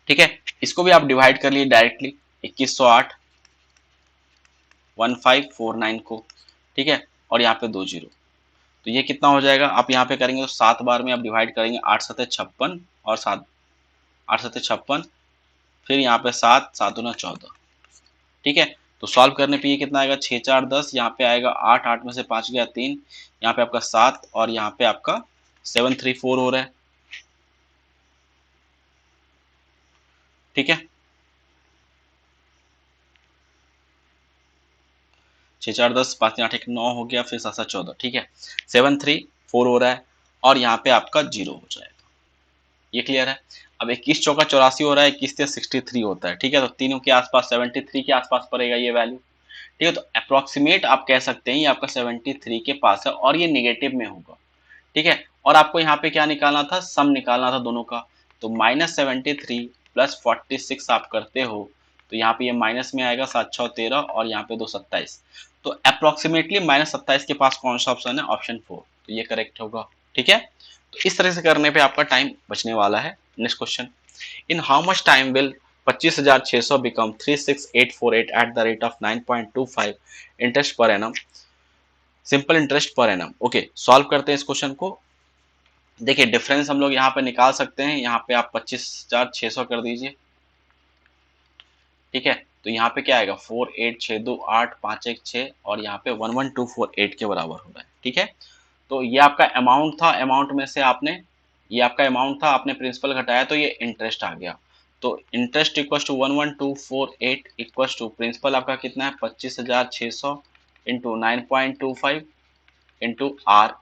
ठीक है। इसको भी आप डिवाइड कर लिए डायरेक्टली, 2108 1549 को, ठीक है, और यहाँ पे 2 जीरो, तो ये कितना हो जाएगा, आप यहाँ पे करेंगे तो 7 बार में आप डिवाइड करेंगे, 8 7 56 और 7 8 7 56, फिर यहाँ पे 7 7 दूना 14, ठीक है। तो सॉल्व करने पे ये कितना आएगा, 6 4 10, यहाँ पे आएगा 8 8 में से 5 गया 3, यहाँ पे आपका 7, और यहाँ पे आपका 734 हो रहा है, ठीक है, 6 4 10 5 8 1 9 हो गया, फिर 7 7 14, ठीक है, 734 हो रहा है, और यहाँ पे आपका 0 हो जाएगा, ये क्लियर है। अब 21 चौका 84 हो रहा है, 21 63 होता है, ठीक है, तो तीनों के आसपास 73 के आसपास पड़ेगा ये वैल्यू, ठीक है। तो अप्रोक्सीमेट आप कह सकते हैं ये आपका 73 के पास है, और ये निगेटिव में होगा, ठीक है। और आपको यहाँ पे क्या निकालना था, सम निकालना था दोनों का, तो -73 प्लस 46 आप करते हो तो यहाँ पे ये माइनस में आएगा, 7 6 13 और यहाँ पे 2 27। तो अप्रोक्सीमेटली -27 के पास कौन सा ऑप्शन है? ऑप्शन 4, तो ये करेक्ट होगा। ठीक है, तो इस तरह से करने पे आपका टाइम बचने वाला है। Next question, in how much time will 25,600 become 36848 at the rate of 9.25 interest per annum, simple interest per annum. Okay, solve करते हैं इस क्वेश्चन को। देखिए डिफरेंस हम लोग यहाँ पे निकाल सकते हैं, यहाँ पे आप 25,600 कर दीजिए। ठीक है, तो यहाँ पे क्या आएगा 48628516 और यहाँ पे 11248 के बराबर हो रहा है। ठीक है, तो ये आपका अमाउंट था, अमाउंट में से आपने, ये आपका अमाउंट था, आपने प्रिंसिपल घटाया तो ये इंटरेस्ट आ गया। तो interest equal to 11248 equal to principal आपका कितना है 25,600 into 9.25 into R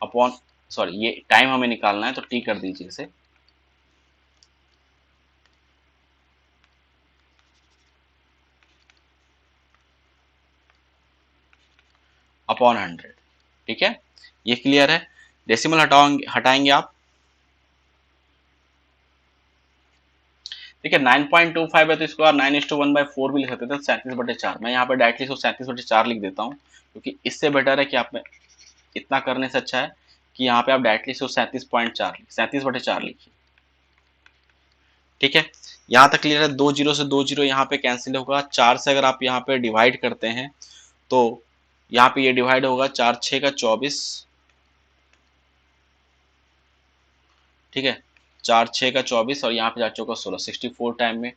upon, sorry ये टाइम हमें निकालना है तो टी कर दीजिए इसे, अपॉन 100। ठीक है, ये क्लियर है। डेसिमल हटाएंगे आप। ठीक है, 9.25 है तो इसको आप 9:1/4 भी लिख सकते थे, 37/4। मैं यहाँ पे डायरेक्टली इसको 37/4 लिख देता हूँ, क्योंकि इससे बेटर है कि आप में इतना करने से अच्छा है कि यहाँ पे आप डायरेक्टली इसको 37.4 लिखिए। ठीक है, यहाँ तक क्लियर है। 2 जीरो से 2 जीरो यहाँ पे कैंसिल होगा। 4 से अगर आप यहाँ पे डिवाइड करते हैं तो यहाँ पे ये डिवाइड होगा, 4 6 का 24। ठीक है, 4 6 का 24 और यहाँ पे 4 चौका 16, 64 टाइम में।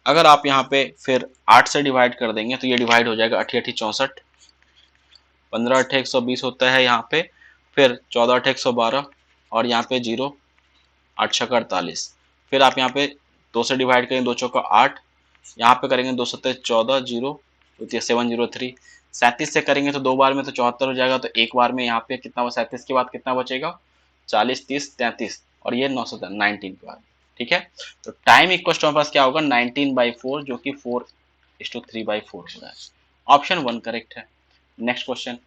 अगर आप यहाँ पे फिर 8 से डिवाइड कर देंगे तो ये डिवाइड हो जाएगा, 8 8 64, 15 8 120 होता है यहाँ पे, फिर 14 8 112 और यहाँ पे 0 8 6 48। फिर आप यहाँ पे 2 से डिवाइड करेंगे, 2 चौका 8, यहाँ पे करेंगे 2 7 14, 0 703। 37 से करेंगे तो 2 बार में तो 74 हो जाएगा, तो एक बार में यहाँ पे कितना, 37 के बाद कितना बचेगा, 40 30 33 और ये 19 के बाद। ठीक है, तो टाइम इक्वल टू हमारे पास क्या होगा 19/4, जो कि 4:3/4 हो रहा है। ऑप्शन 1 करेक्ट है। Next question,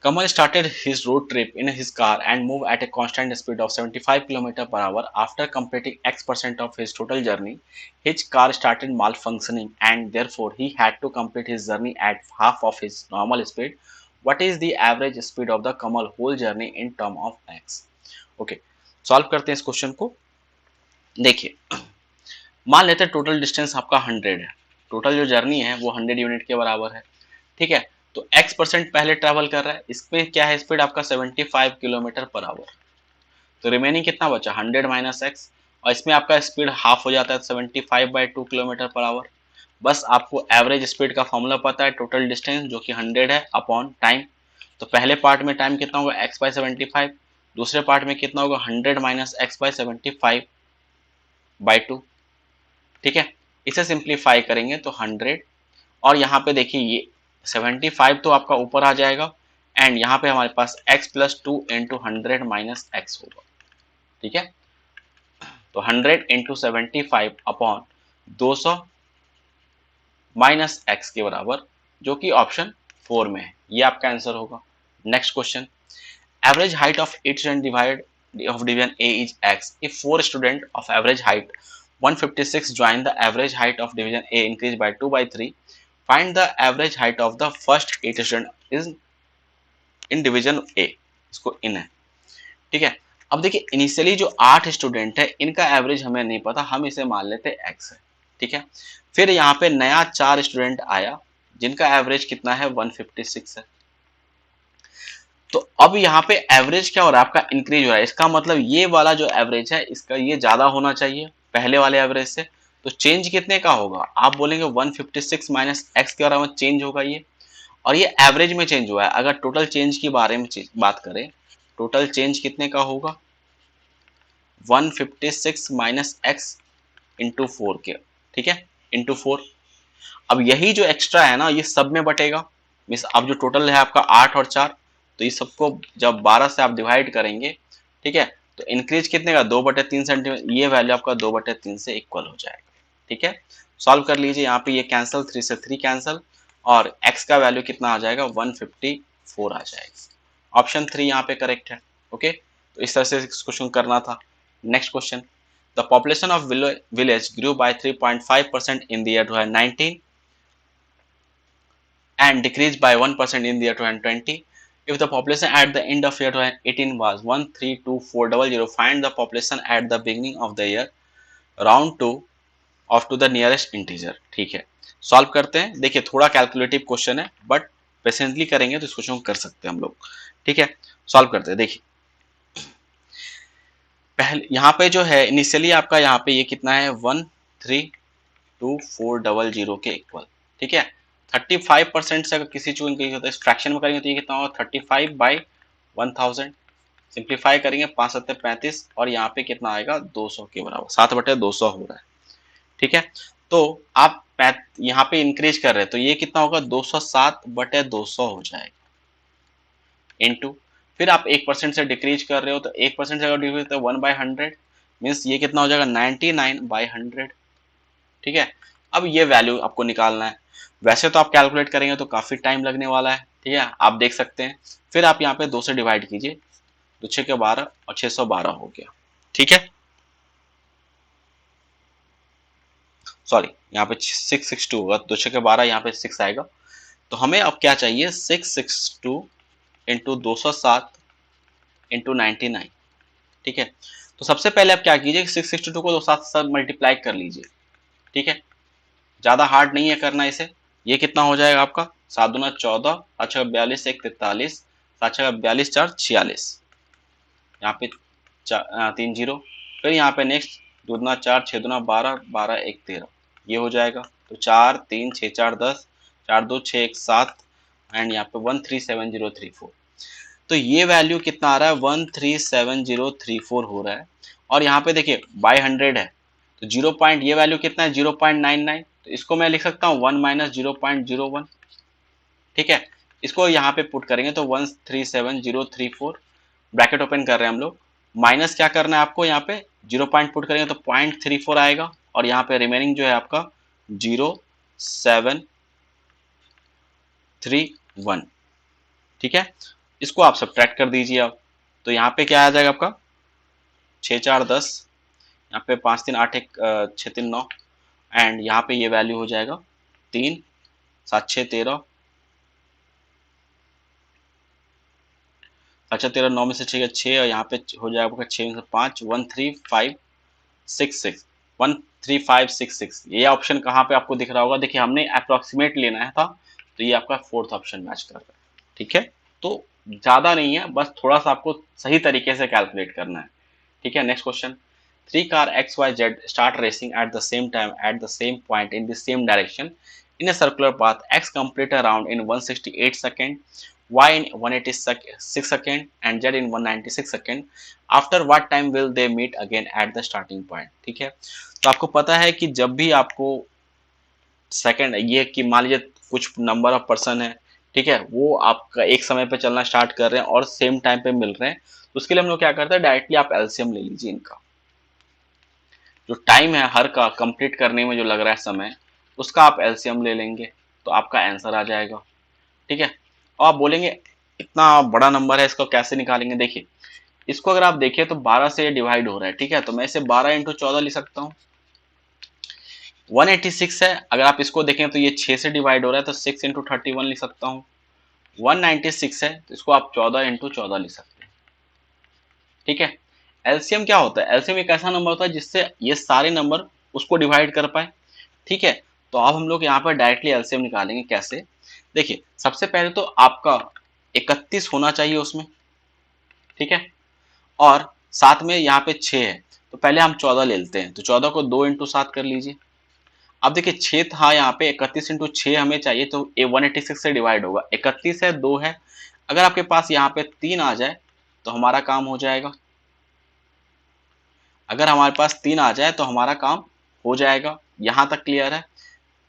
Kamal started his road trip in his car and moved at a constant speed of 75 km per hour. After completing X% of his total journey, his car started malfunctioning and therefore he had to complete his journey at half of his normal speed. What is the average speed of the Kamal whole journey in term of X? Okay, solve करते हैं इस question को। देखिए, मान लेते हैं total distance आपका 100 है, टोटल जो जर्नी है वो 100 यूनिट के बराबर है। ठीक है, तो x% पहले ट्रैवल कर रहा है, इसमें क्या है स्पीड आपका 75 किलोमीटर पर आवर। तो रिमेनिंग कितना बचा 100 माइनस एक्स, और इसमें आपका स्पीड हाफ हो जाता है 75/2 किलोमीटर पर आवर। बस आपको एवरेज स्पीड का फॉर्मूला पता है, टोटल डिस्टेंस जो कि 100 है अपॉन टाइम। तो पहले पार्ट में टाइम कितना होगा x/75, दूसरे पार्ट में कितना होगा 100 माइनस x/75/2। ठीक है, इसे सिंप्लीफाई करेंगे तो 100, और यहाँ पे देखिए ये 75 तो आपका ऊपर आ जाएगा, एंड यहाँ पे हमारे पास x+2 इंटू 100 माइनस एक्स होगा। ठीक है, तो 100 इंटू 75 अपॉन 200 माइनस एक्स के बराबर, जो कि ऑप्शन 4 में है, ये आपका आंसर होगा। Next question, average height of each student divide of division A is x. If 4 student of average height 156 join, the average height of division A increased by 2/3. Find the average height of the first 8 student is in division A. इसको इन है। ठीक है, अब देखिए initially जो 8 student है इनका average हमें नहीं पता, हम इसे मान लेते x है। ठीक है, फिर यहाँ पे नया 4 स्टूडेंट आया जिनका एवरेज कितना है 156 है। तो अब यहाँ पे एवरेज क्या हो रहा है आपका इंक्रीज हो रहा है, इसका मतलब ये वाला जो एवरेज है इसका ये ज्यादा होना चाहिए पहले वाले एवरेज से। तो चेंज कितने का होगा, आप बोलेंगे 156 माइनस एक्स के बराबर चेंज होगा ये, और ये एवरेज में चेंज हुआ है। अगर टोटल चेंज की बारे में बात करें, टोटल चेंज कितने का होगा 156 माइनस एक्स इंटू 4 के। ठीक है, इंटू 4। अब यही जो एक्स्ट्रा है ना ये सब में बटेगा, मीन्स अब जो टोटल है आपका 8 और 4, तो ये सबको जब 12 से आप डिवाइड करेंगे, ठीक है, तो इंक्रीज कितने का 2/3 सेंटीमीटर, ये वैल्यू आपका 2/3 से इक्वल हो जाएगा। ठीक है, सॉल्व कर लीजिए, यहाँ पे ये कैंसिल, 3 से 3 कैंसिल, और x का वैल्यू कितना आ जाएगा 154 आ जाएगा। ऑप्शन 3 यहाँ पे करेक्ट है। ओके, तो इस तरह से इस क्वेश्चन करना था। Next question, the population of village grew by 3.5% in the year 2019 and decreased by 1% in the year 2020. If the population at the end of year 2018 was 132400, find the population at the beginning of the year, round to off to the nearest integer. ठीक है, solve करते हैं। देखिए थोड़ा calculative question है, but patiently करेंगे तो इस क्वेश्चन को कर सकते हैं हम लोग। ठीक है, सॉल्व करते हैं। देखिए पहले यहाँ पे जो है इनिशियली आपका यहाँ पे ये कितना है 132,400 के इक्वल। ठीक है, 35% से अगर किसी चीज इंक्रीज होता है फ्रैक्शन में करेंगे तो ये कितना होगा 35/1000। सिंप्लीफाई करेंगे 5 7 35 और यहाँ पे कितना आएगा 200 के बराबर, 7/200 हो रहा है। ठीक है, तो आप यहाँ पे इंक्रीज कर रहे हैं तो ये कितना होगा 207/200 हो जाएगा इनटू, फिर आप 1% से डिक्रीज कर रहे हो तो 1% से अगर डिक्रीज तो 1/100 मीन्स ये कितना हो जाएगा 99/100। ठीक है, अब ये वैल्यू आपको निकालना है। वैसे तो आप कैलकुलेट करेंगे तो काफी टाइम लगने वाला है। ठीक है, आप देख सकते हैं। फिर आप यहाँ पे 2 से डिवाइड कीजिए, 2 6 के 12 और 612 हो गया। ठीक है, सॉरी यहाँ पे 662 होगा, 2 6 के 12 यहाँ पे 6 आएगा। तो हमें अब क्या चाहिए 662 इंटू 207 इंटू 99। ठीक है, तो सबसे पहले आप क्या कीजिए 662 को 2 से मल्टीप्लाई कर लीजिए। ठीक है, ज्यादा हार्ड नहीं है करना इसे। ये कितना हो जाएगा आपका 7 दूना 14, 8 42, 1 43, 7 42 4 46, यहाँ पे 3 जीरो, फिर यहाँ पे नेक्स्ट 2 दूना 4, 6 दूना 12, 12 1 13, ये हो जाएगा। तो 4 3 6 4 10, 4 2 6 1 7 एंड यहाँ पे 137034। तो ये वैल्यू कितना आ रहा है 137034 हो रहा है। और यहाँ पे देखिए बाय 100 है तो 0 पॉइंट, ये वैल्यू कितना है 0.99, तो इसको मैं लिख सकता हूँ 1 माइनस 0.01। ठीक है, इसको यहाँ पे पुट करेंगे तो 137034, ब्रैकेट ओपन कर रहे हैं हम लोग, माइनस क्या करना है आपको यहाँ पे 0 पॉइंट पुट करेंगे तो 0.34 आएगा और यहाँ पे रिमेनिंग जो है आपका 0731। ठीक है, इसको आप सब्ट्रैक्ट कर दीजिए आप, तो यहाँ पे क्या आ जाएगा आपका 6 4 10, यहाँ पे 5 3 8 1 6 3 9 एंड यहाँ पे ये वैल्यू हो जाएगा 3 7 6 13, 13 9 में से 6 6 और यहाँ पे हो जाएगा आपका 6 में से 5 13566 13566। ये ऑप्शन कहाँ पे आपको दिख रहा होगा, देखिए हमने अप्रोक्सीमेट लेना है था तो ये आपका फोर्थ ऑप्शन मैच कर रहा है। ठीक है, तो ज्यादा नहीं है, बस थोड़ा सा आपको सही तरीके से कैलकुलेट करना है। ठीक है, next question, 3 car XYZ start racing at the same time at the same point in the same direction in a circular path. X complete a round in 168 second, Y in 186 second and Z in 196 second. After what time will they meet again at the starting point? ठीक है, तो आपको पता है कि जब भी आपको सेकंड ये कि मान लीजिए कुछ नंबर ऑफ पर्सन है, ठीक है, वो आपका एक समय पे चलना स्टार्ट कर रहे हैं और सेम टाइम पे मिल रहे हैं, तो उसके लिए हम लोग क्या करते हैं डायरेक्टली आप एलसीएम ले लीजिए इनका। जो टाइम है हर का कंप्लीट करने में जो लग रहा है समय, उसका आप एलसीएम ले लेंगे तो आपका आंसर आ जाएगा। ठीक है, और आप बोलेंगे इतना बड़ा नंबर है इसको कैसे निकालेंगे। देखिए इसको अगर आप देखिए तो 12 से डिवाइड हो रहा है। ठीक है, तो मैं इसे 12 इंटू 14 लिख सकता हूँ। 186 है, अगर आप इसको देखें तो ये 6 से डिवाइड हो रहा है तो 6 इंटू 31 लिख सकता हूँ। 196 है तो इसको आप 14 इंटू 14 लिख सकते हैं। ठीक है, एलसीएम क्या होता है, एलसीएम एक ऐसा नंबर होता है जिससे ये सारे नंबर उसको डिवाइड कर पाए। ठीक है, तो अब हम लोग यहाँ पर डायरेक्टली एलसीएम निकालेंगे कैसे। देखिए सबसे पहले तो आपका 31 होना चाहिए उसमें। ठीक है, और साथ में यहाँ पे 6 है तो पहले हम 14 ले लेते हैं, तो 14 को 2 इंटू 7 कर लीजिए। अब देखिए 6 था यहाँ पे, 31 इंटू 6 हमें चाहिए तो ये 186 से डिवाइड होगा। 31 है 2 है, अगर आपके पास यहाँ पे 3 आ जाए तो हमारा काम हो जाएगा। अगर हमारे पास 3 आ जाए तो हमारा काम हो जाएगा। यहाँ तक क्लियर है।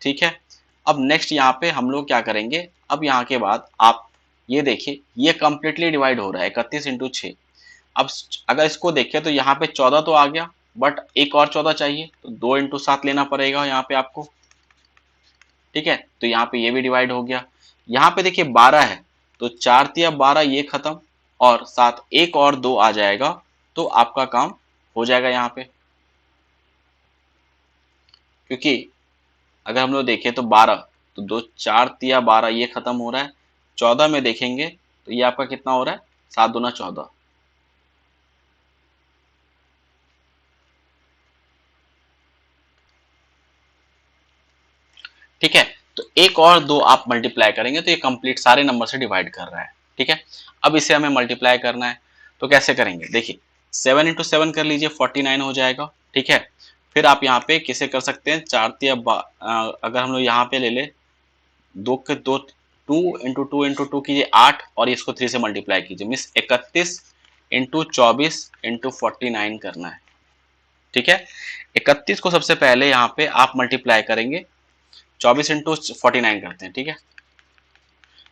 ठीक है, अब नेक्स्ट यहाँ पे हम लोग क्या करेंगे, अब यहाँ के बाद आप ये देखिए ये कंप्लीटली डिवाइड हो रहा है 31 इंटू 6। अब अगर इसको देखें तो यहाँ पे 14 तो आ गया, बट एक और 14 चाहिए तो 2 इंटू 7 लेना पड़ेगा यहाँ पे आपको। ठीक है, तो यहाँ पे ये भी डिवाइड हो गया। यहाँ पे देखिए 12 है तो 4 तिया 12 ये खत्म, और साथ एक और 2 आ जाएगा तो आपका काम हो जाएगा यहाँ पे। क्योंकि अगर हम लोग देखें तो 12, तो 2 4 तिया 12 ये खत्म हो रहा है। 14 में देखेंगे तो ये आपका कितना हो रहा है, 7 दूना 14। ठीक है, तो एक और 2 आप मल्टीप्लाई करेंगे तो ये कंप्लीट सारे नंबर से डिवाइड कर रहा है। ठीक है, अब इसे हमें मल्टीप्लाई करना है तो कैसे करेंगे, देखिए 7 इंटू 7 कर लीजिए, 49 हो जाएगा। ठीक है, फिर आप यहाँ पे किसे कर सकते हैं, 4 तिया अगर हम लोग यहाँ पे ले ले, 2 के 2, 2 इंटू 2 कीजिए 8 और इसको 3 से मल्टीप्लाई कीजिए, मीन्स 31 इंटू 24 इंटू 49 करना है। ठीक है, 31 को सबसे पहले यहाँ पे आप मल्टीप्लाई करेंगे, 24 इंटू 49 करते हैं। ठीक है,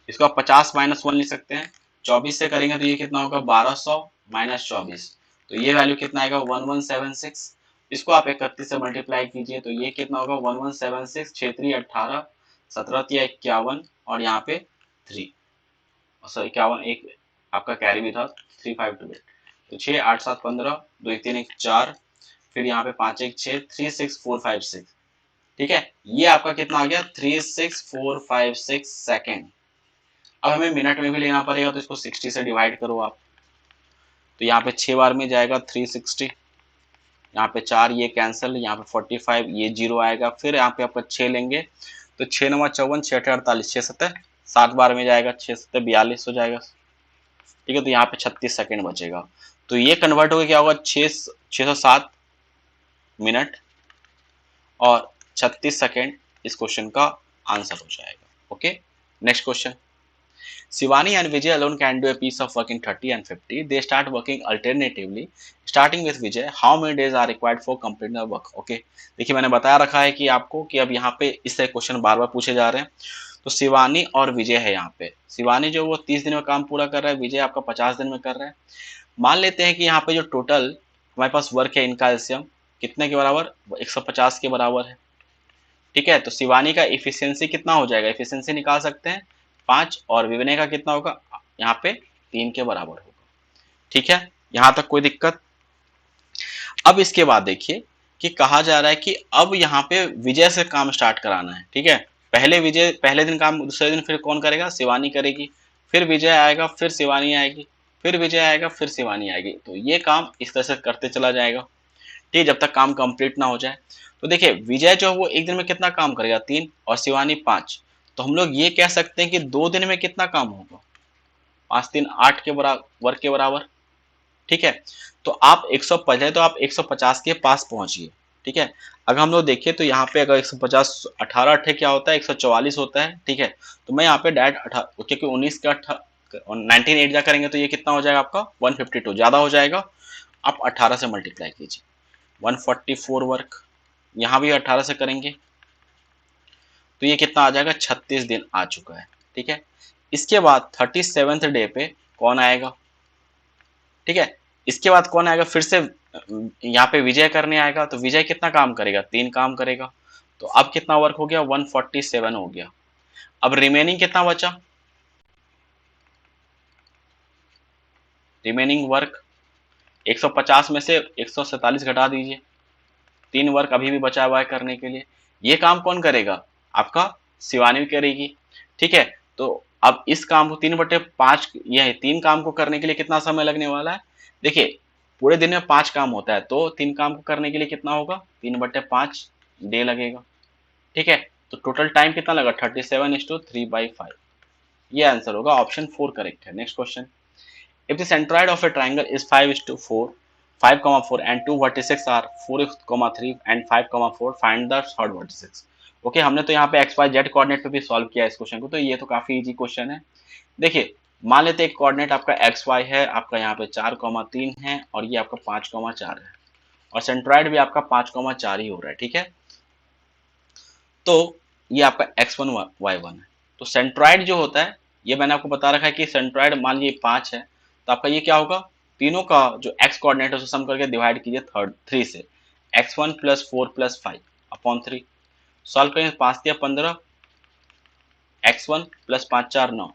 इसको आप 50 माइनस 1 लिख सकते हैं। 24 से करेंगे तो ये कितना होगा, 1200 माइनस 24, तो ये वैल्यू कितना आएगा, 1176। इसको आप 31 से मल्टीप्लाई कीजिए तो ये कितना होगा, 1176, 6 3 18, 17 3 51 और यहाँ पे 3, सॉरी 51 एक आपका कैरी भी था, 3 5 2 8, तो 6 8 7 15, 2 1 3 1 4, फिर यहाँ पे 5 1 6, 3 6 4 5 6। ठीक है, ये आपका कितना आ गया, 3 6 4 5 6 सेकेंड। अब हमें मिनट में भी लेना पड़ेगा तो इसको 60 से डिवाइड करो आप, तो यहाँ पे 6 बार में जाएगा 360, यहाँ पे 4 ये कैंसिल, यहाँ पे 45 ये 0 आएगा, फिर यहाँ पे आपका 6 लेंगे तो 6 9 54, 6 8 48, 6 7 7 बार में जाएगा, 6 7 42 हो जाएगा। ठीक है, तो यहाँ पे 36 सेकंड बचेगा, तो ये कन्वर्ट होकर क्या होगा, 607 मिनट और 36 सेकंड इस क्वेश्चन का आंसर हो जाएगा। Okay, next question. Shivani and Vijay alone can do a piece of work in 30 and 50. They start working alternatively. Starting with Vijay, how many days are required for completing the work? Okay, देखिए मैंने बताया रखा है कि आपको कि अब यहाँ पे इस तरह क्वेश्चन बार बार पूछे जा रहे हैं। तो शिवानी और विजय है यहाँ पे। शिवानी जो वो 30 दिन में काम पूरा कर रहा है, विजय आपका 50 दिन में कर रहा है। मान लेते हैं कि यहाँ पे जो टोटल हमारे पास वर्क है इनका एलसीएम कितने के बराबर, 150 के बराबर है। ठीक है, तो शिवानी का इफिशियंसी कितना हो जाएगा, इफिशियंसी निकाल सकते हैं 5, और विनय का कितना होगा, यहाँ पे 3 के बराबर होगा। ठीक है, यहाँ तक कोई दिक्कत। अब इसके बाद देखिए कि कहा जा रहा है कि अब यहाँ पे विजय से काम स्टार्ट कराना है। ठीक है, पहले विजय पहले दिन काम, दूसरे दिन फिर कौन करेगा, शिवानी करेगी, फिर विजय आएगा, फिर शिवानी आएगी, फिर विजय आएगा, फिर शिवानी आएगी। तो ये काम इस तरह से करते चला जाएगा, ठीक है, जब तक काम कंप्लीट ना हो जाए। तो देखिए विजय जो वो एक दिन में कितना काम करेगा, 3, और शिवानी 5, तो हम लोग ये कह सकते हैं कि 2 दिन में कितना काम होगा, 5 3 8 के बराबर, वर्क के बराबर। ठीक है, तो आप 150, तो आप 150 के पास पहुंचिए। ठीक है, अगर हम लोग देखें तो यहाँ पे अगर 150 18 अट्ठे क्या होता है, 144 होता है। ठीक है, तो मैं यहाँ पे डायरेक्ट क्योंकि 19 का 19 8 जा करेंगे तो ये कितना हो जाएगा आपका, 152 ज्यादा हो जाएगा, आप 18 से मल्टीप्लाई कीजिए, 144 वर्क। यहाँ भी 18 से करेंगे तो ये कितना आ जाएगा, 36 दिन आ चुका है। ठीक है, इसके बाद 37th डे पे कौन आएगा, ठीक है, इसके बाद कौन आएगा, फिर से यहाँ पे विजय करने आएगा, तो विजय कितना काम करेगा, 3 काम करेगा, तो अब कितना वर्क हो गया, 147 हो गया। अब रिमेनिंग कितना बचा, रिमेनिंग वर्क 150 में से 147 घटा दीजिए, 3 वर्क अभी भी बचा हुआ है करने के लिए। ये काम कौन करेगा, आपका शिवानी करेगी। ठीक है, तो अब इस काम को 3/5, यह 3 काम को करने के लिए कितना समय लगने वाला है, देखिए पूरे दिन में 5 काम होता है, तो 3 काम को करने के लिए कितना होगा, 3/5 डे लगेगा। ठीक है, तो टोटल टाइम कितना लगा, 37:3/5। ये आंसर होगा, ऑप्शन 4 करेक्ट है। Next question. If the centroid of a triangle is 5:4, 5,4 and two vertices are 4,3 and 5,4, find the third vertices. Okay, हमने तो यहाँ पे एक्स वाई जेड कोऑर्डिनेट पे भी सॉल्व किया है इस क्वेश्चन को, तो ये तो काफी इजी क्वेश्चन है। देखिए मान लेते हैं एक कोऑर्डिनेट आपका एक्स वाई है, आपका यहाँ पे 4,3 है और ये आपका 5,4 है, और सेंट्रॉइड भी आपका 5,4 ही हो रहा है। ठीक है, तो ये आपका x1 y1 है। तो सेंट्रॉइड जो होता है, ये मैंने आपको बता रखा है कि सेंट्रॉइड मान लीजिए 5 है, तो आपका ये क्या होगा, तीनों का जो x कोऑर्डिनेट है उसे सम करके डिवाइड कीजिए 3 से, x1 + 4 + 5 अपॉन 3। सॉल्व करेंगे 5 या 15, x1 + 5 4 9,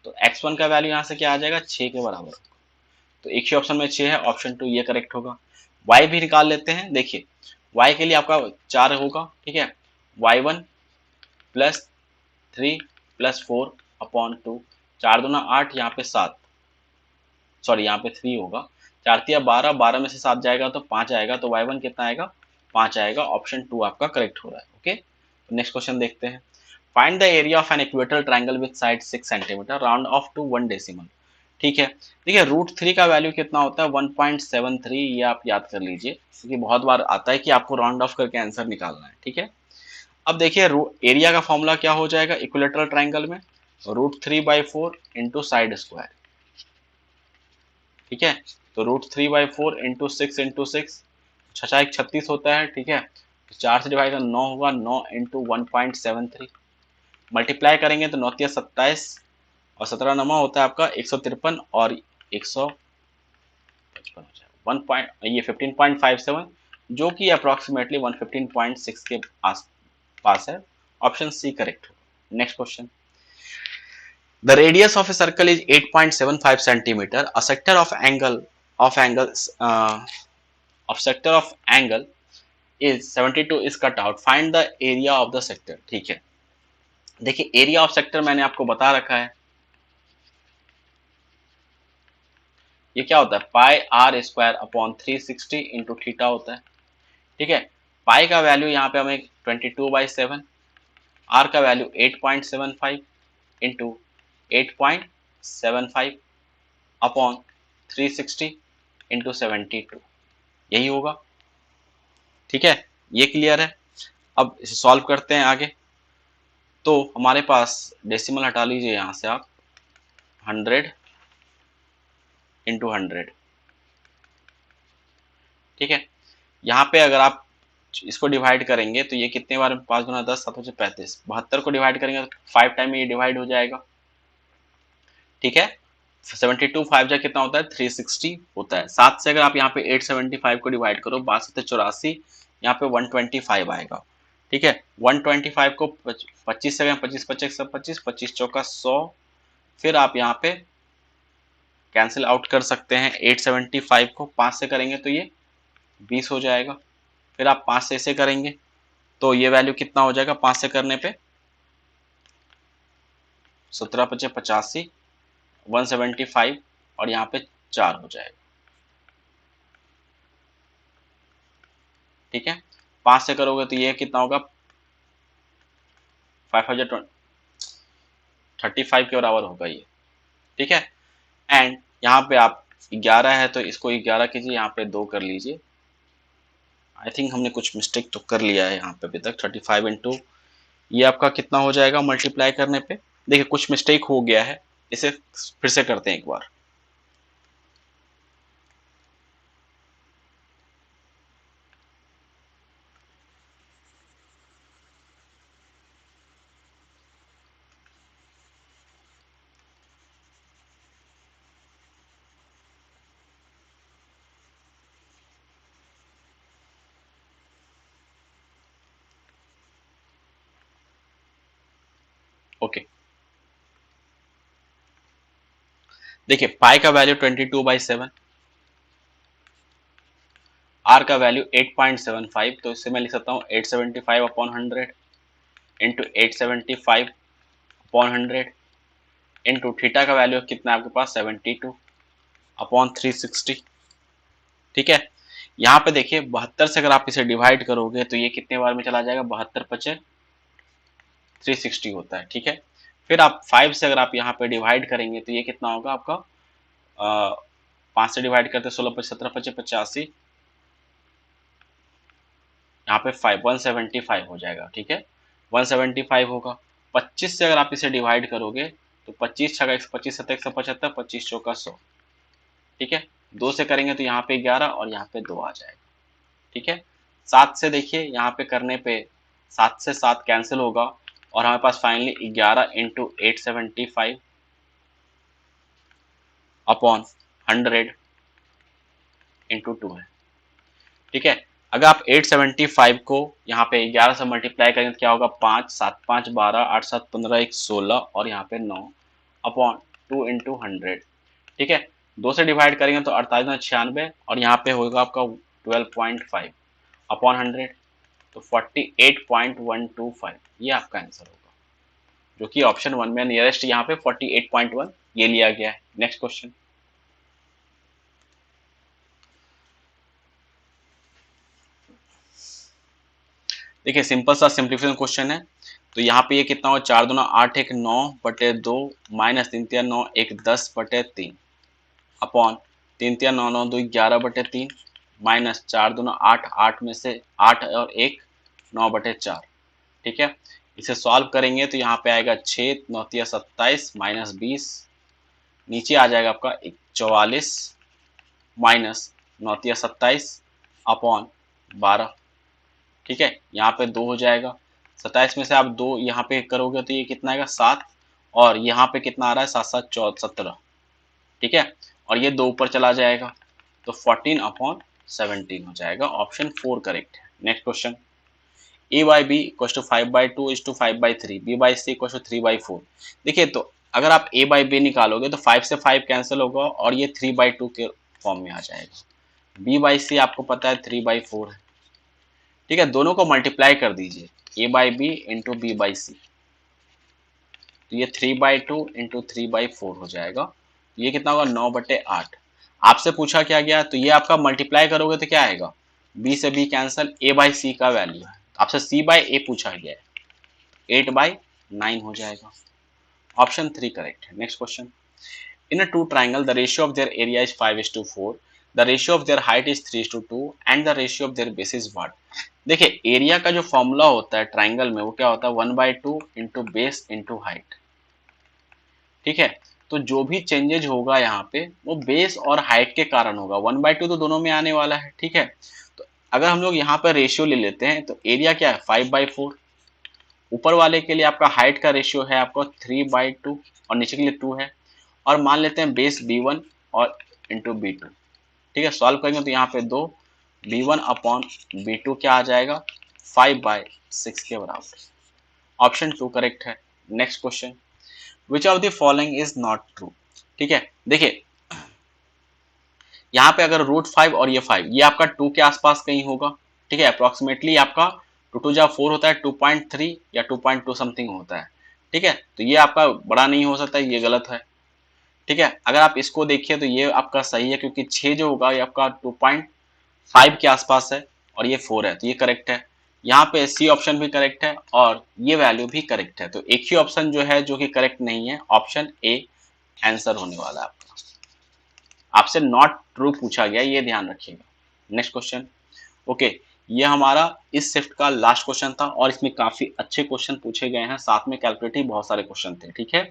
तो x1 का वैल्यू यहाँ से क्या आ जाएगा, 6 के बराबर। तो एक ही ऑप्शन में 6 है, ऑप्शन 2 ये करेक्ट होगा। y भी निकाल लेते हैं। देखिए y के लिए आपका 4 होगा, ठीक है, y1 प्लस 3 प्लस 4 अपॉन 2, 4 दूना 8, यहाँ पे 7, सॉरी यहाँ पे 3 होगा, 4 तिया 12, 12 में से 7 जाएगा तो 5 आएगा, तो y1 कितना आएगा, 5 आएगा। ऑप्शन 2 आपका करेक्ट हो रहा है। ओके, नेक्स्ट क्वेश्चन देखते हैं। Find the area of an equatorial triangle with side 6 centimetre, round off to 1 decimal. ठीक है, देखिए √3 का वैल्यू कितना होता है, 1.73, ये आप याद कर लीजिए, क्योंकि बहुत बार आता है कि आपको राउंड ऑफ करके आंसर निकालना है। ठीक है, अब देखिए एरिया का फॉर्मूला क्या हो जाएगा इक्विलेटरल ट्रायंगल में, √3/4 इंटू साइड स्क्वायर। ठीक है, तो √3/4 इंटू 6 इंटू 6, 36 होता है। ठीक है, 4 से डिवाइड 9 होगा, 9 इंटू 1.73, मल्टीप्लाई करेंगे तो 9 तिया 27 और 17 नमा होता है आपका 153 और 155 हो जाएगा 1 पॉइंट, ये 15.57, जो कि अप्रोक्सीमेटली 115.6 के आस पास है। ऑप्शन सी करेक्ट होगा। Next question, the radius of a circle is 8.75 centimetre, a sector of angle is 72 is cut out, find the area of the sector। ठीक है, देखिए एरिया ऑफ सेक्टर मैंने आपको बता रखा है, ये क्या होता है, pi r square upon 360 into theta होता है। ठीक है, पाई का वैल्यू यहाँ पे हमें 22/7, आर का वैल्यू 8.75 इंटू 8.75 अपॉन 360 इंटू 72, यही होगा। ठीक है, ये क्लियर है। अब इसे सॉल्व करते हैं आगे। तो हमारे पास डेसिमल हटा लीजिए यहाँ से आप, 100 इंटू 100। ठीक है, यहाँ पे अगर आप इसको डिवाइड करेंगे तो ये कितने बार, 5 गुना 10, 7 से 35, 72 को डिवाइड करेंगे तो 5 टाइम में ये डिवाइड हो जाएगा। ठीक है, 72 5 जा कितना होता है, 360 होता है। 7 से अगर आप यहाँ पे 875 को डिवाइड करो, 62 84, यहाँ पे 125 आएगा। ठीक है, 125 को 25 से 25 25 25 25 चौका 100, फिर आप यहाँ पे कैंसिल आउट कर सकते हैं। 875 को 5 से करेंगे तो ये 20 हो जाएगा, फिर आप 5 से ऐसे करेंगे तो ये वैल्यू कितना हो जाएगा, 5 से करने पे 17 × 85, 175 और यहाँ पे 4 हो जाएगा। ठीक है, 5 से करोगे तो ये कितना होगा, 535 के बराबर होगा ये। ठीक है, एंड यहाँ पे आप 11 है तो इसको 11 कीजिए, यहाँ पे 2 कर लीजिए। आई थिंक हमने कुछ मिस्टेक तो कर लिया है यहाँ पे अभी तक। 35 इंटू ये आपका कितना हो जाएगा मल्टीप्लाई करने पे, देखिए कुछ मिस्टेक हो गया है, इसे फिर से करते हैं एक बार। ओके, देखिए पाई का वैल्यू 22/7, आर का वैल्यू 8.75, तो इससे मैं लिख सकता हूँ 875 upon 100 into 875 upon 100 into theta का वैल्यू कितना है आपके पास, 72 अपॉन 360। ठीक है, यहाँ पे देखिए 72 से अगर आप इसे डिवाइड करोगे तो ये कितने बार में चला जाएगा, 72 × 360 होता है। ठीक है, फिर आप 5 से अगर आप यहाँ पे डिवाइड करेंगे तो ये कितना होगा आपका, 5 से डिवाइड करते 16 × 17 × 85, यहाँ पे 175 हो जाएगा। ठीक है, 175 होगा। 25 से अगर आप इसे डिवाइड करोगे तो 25 छका 125 7 175, 25 चौका 100। ठीक है, 2 से करेंगे तो यहाँ पे 11 और यहाँ पे 2 आ जाएगा। ठीक है, 7 से देखिए यहाँ पे करने पे 7 से 7 कैंसिल होगा और हमारे पास फाइनली 11 इंटू 875 अपॉन 100 इंटू 2 है। ठीक है, अगर आप 875 को यहाँ पे 11 से मल्टीप्लाई करेंगे तो क्या होगा, 5 7 5 12 8 7 15 1 16 और यहाँ पे 9 अपॉन 2 इंटू 100। ठीक है, 2 से डिवाइड करेंगे तो 48×96 और यहाँ पे होगा आपका 12.5 अपॉन 100 तो 48.125 ये आपका आंसर होगा, जो कि ऑप्शन 1 में नियरेस्ट यहाँ पे 48.1 ये लिया गया है। नेक्स्ट क्वेश्चन, देखिए सिंपल सा सिंप्लीफिकेशन क्वेश्चन है। तो यहाँ पे ये कितना हो, 4 दूना 8 एक 9 बटे 2 माइनस 3 तिया 9 एक 10 बटे 3 अपॉन 3 तिया 9 9 2 11 बटे 3 माइनस 4 दूना 8 8 में से 8 और 1 9 बटे 4। ठीक है, इसे सॉल्व करेंगे तो यहाँ पे आएगा 6 9 तिया 27 माइनस 20, नीचे आ जाएगा आपका 44 माइनस 9 तिया 27 अपॉन 12। ठीक है, यहाँ पे 2 हो जाएगा, 27 में से आप 2 यहाँ पे करोगे तो ये कितना आएगा 7 और यहाँ पे कितना आ रहा है 7 7 17। ठीक है, और ये 2 ऊपर चला जाएगा तो 14 अपॉन 17 हो जाएगा, ऑप्शन 4 करेक्ट है। Next question, a by b equal to 5/2 is to 5/3 b by c equal to 3/4। देखिए तो अगर आप a by b निकालोगे तो 5 से 5 कैंसिल होगा और ये 3/2 के फॉर्म में आ जाएगा। b by c आपको पता है 3/4 है। ठीक है, दोनों को मल्टीप्लाई कर दीजिए, a by b into b by c, तो ये 3/2 इंटू 3/4 हो जाएगा। तो ये कितना होगा 9/8। आपसे पूछा क्या गया, तो ये आपका मल्टीप्लाई करोगे तो क्या आएगा, b से b कैंसिल, a बाई सी का वैल्यू है, आपसे c बाई ए पूछा गया है, 8/9 हो जाएगा, ऑप्शन 3 करेक्ट है। Next question, in a two triangle the ratio of their area is 5:4, the ratio of their height is 3:2 and the ratio of their base is what। देखिए area का जो formula होता है ट्राइंगल में वो क्या होता है 1/2 इंटू बेस इंटू हाइट। ठीक है, तो जो भी चेंजेज होगा यहाँ पे वो बेस और हाइट के कारण होगा, 1/2 तो दोनों में आने वाला है। ठीक है, तो अगर हम लोग यहाँ पर रेशियो ले लेते हैं तो एरिया क्या है 5/4, ऊपर वाले के लिए आपका हाइट का रेशियो है आपका 3/2 और नीचे के लिए 2 है, और मान लेते हैं बेस b1 और इंटू b2। ठीक है, सॉल्व करेंगे तो यहाँ पे 2 b1 अपॉन b2 क्या आ जाएगा 5/6 के बराबर, ऑप्शन 2 करेक्ट है। Next question, which of the following is not true. ठीक है, देखिए यहाँ पे अगर √5 और ये 5 ये आपका 2 के आसपास कहीं होगा। ठीक है, अप्रोक्सीमेटली आपका 2 2 जा 4 होता है, 2.3 या 2.2 समथिंग होता है। ठीक है, तो ये आपका बड़ा नहीं हो सकता, ये गलत है। ठीक है, अगर आप इसको देखिए तो ये आपका सही है क्योंकि 6 जो होगा ये आपका 2.5 के आसपास है और ये 4 है, तो ये करेक्ट है। यहाँ पे सी ऑप्शन भी करेक्ट है और ये वैल्यू भी करेक्ट है, तो एक ही ऑप्शन जो है जो कि करेक्ट नहीं है, ऑप्शन ए आंसर होने वाला है आपका। आपसे नॉट ट्रू पूछा गया, ये ध्यान रखिएगा। नेक्स्ट क्वेश्चन, ओके, ये हमारा इस शिफ्ट का लास्ट क्वेश्चन था और इसमें काफी अच्छे क्वेश्चन पूछे गए हैं, साथ में कैलकुलेटिव बहुत सारे क्वेश्चन थे। ठीक है,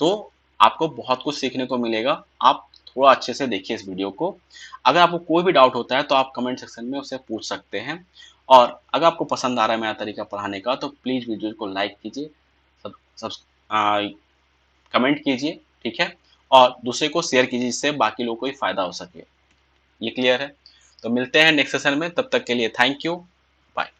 तो आपको बहुत कुछ सीखने को मिलेगा, आप थोड़ा अच्छे से देखिए इस वीडियो को। अगर आपको कोई भी डाउट होता है तो आप कमेंट सेक्शन में उसे पूछ सकते हैं, और अगर आपको पसंद आ रहा है मेरा तरीका पढ़ाने का तो प्लीज़ वीडियो को लाइक कीजिए, सब कमेंट कीजिए। ठीक है, और दूसरे को शेयर कीजिए जिससे बाकी लोगों को भी फायदा हो सके। ये क्लियर है, तो मिलते हैं नेक्स्ट सेशन में, तब तक के लिए थैंक यू, बाय।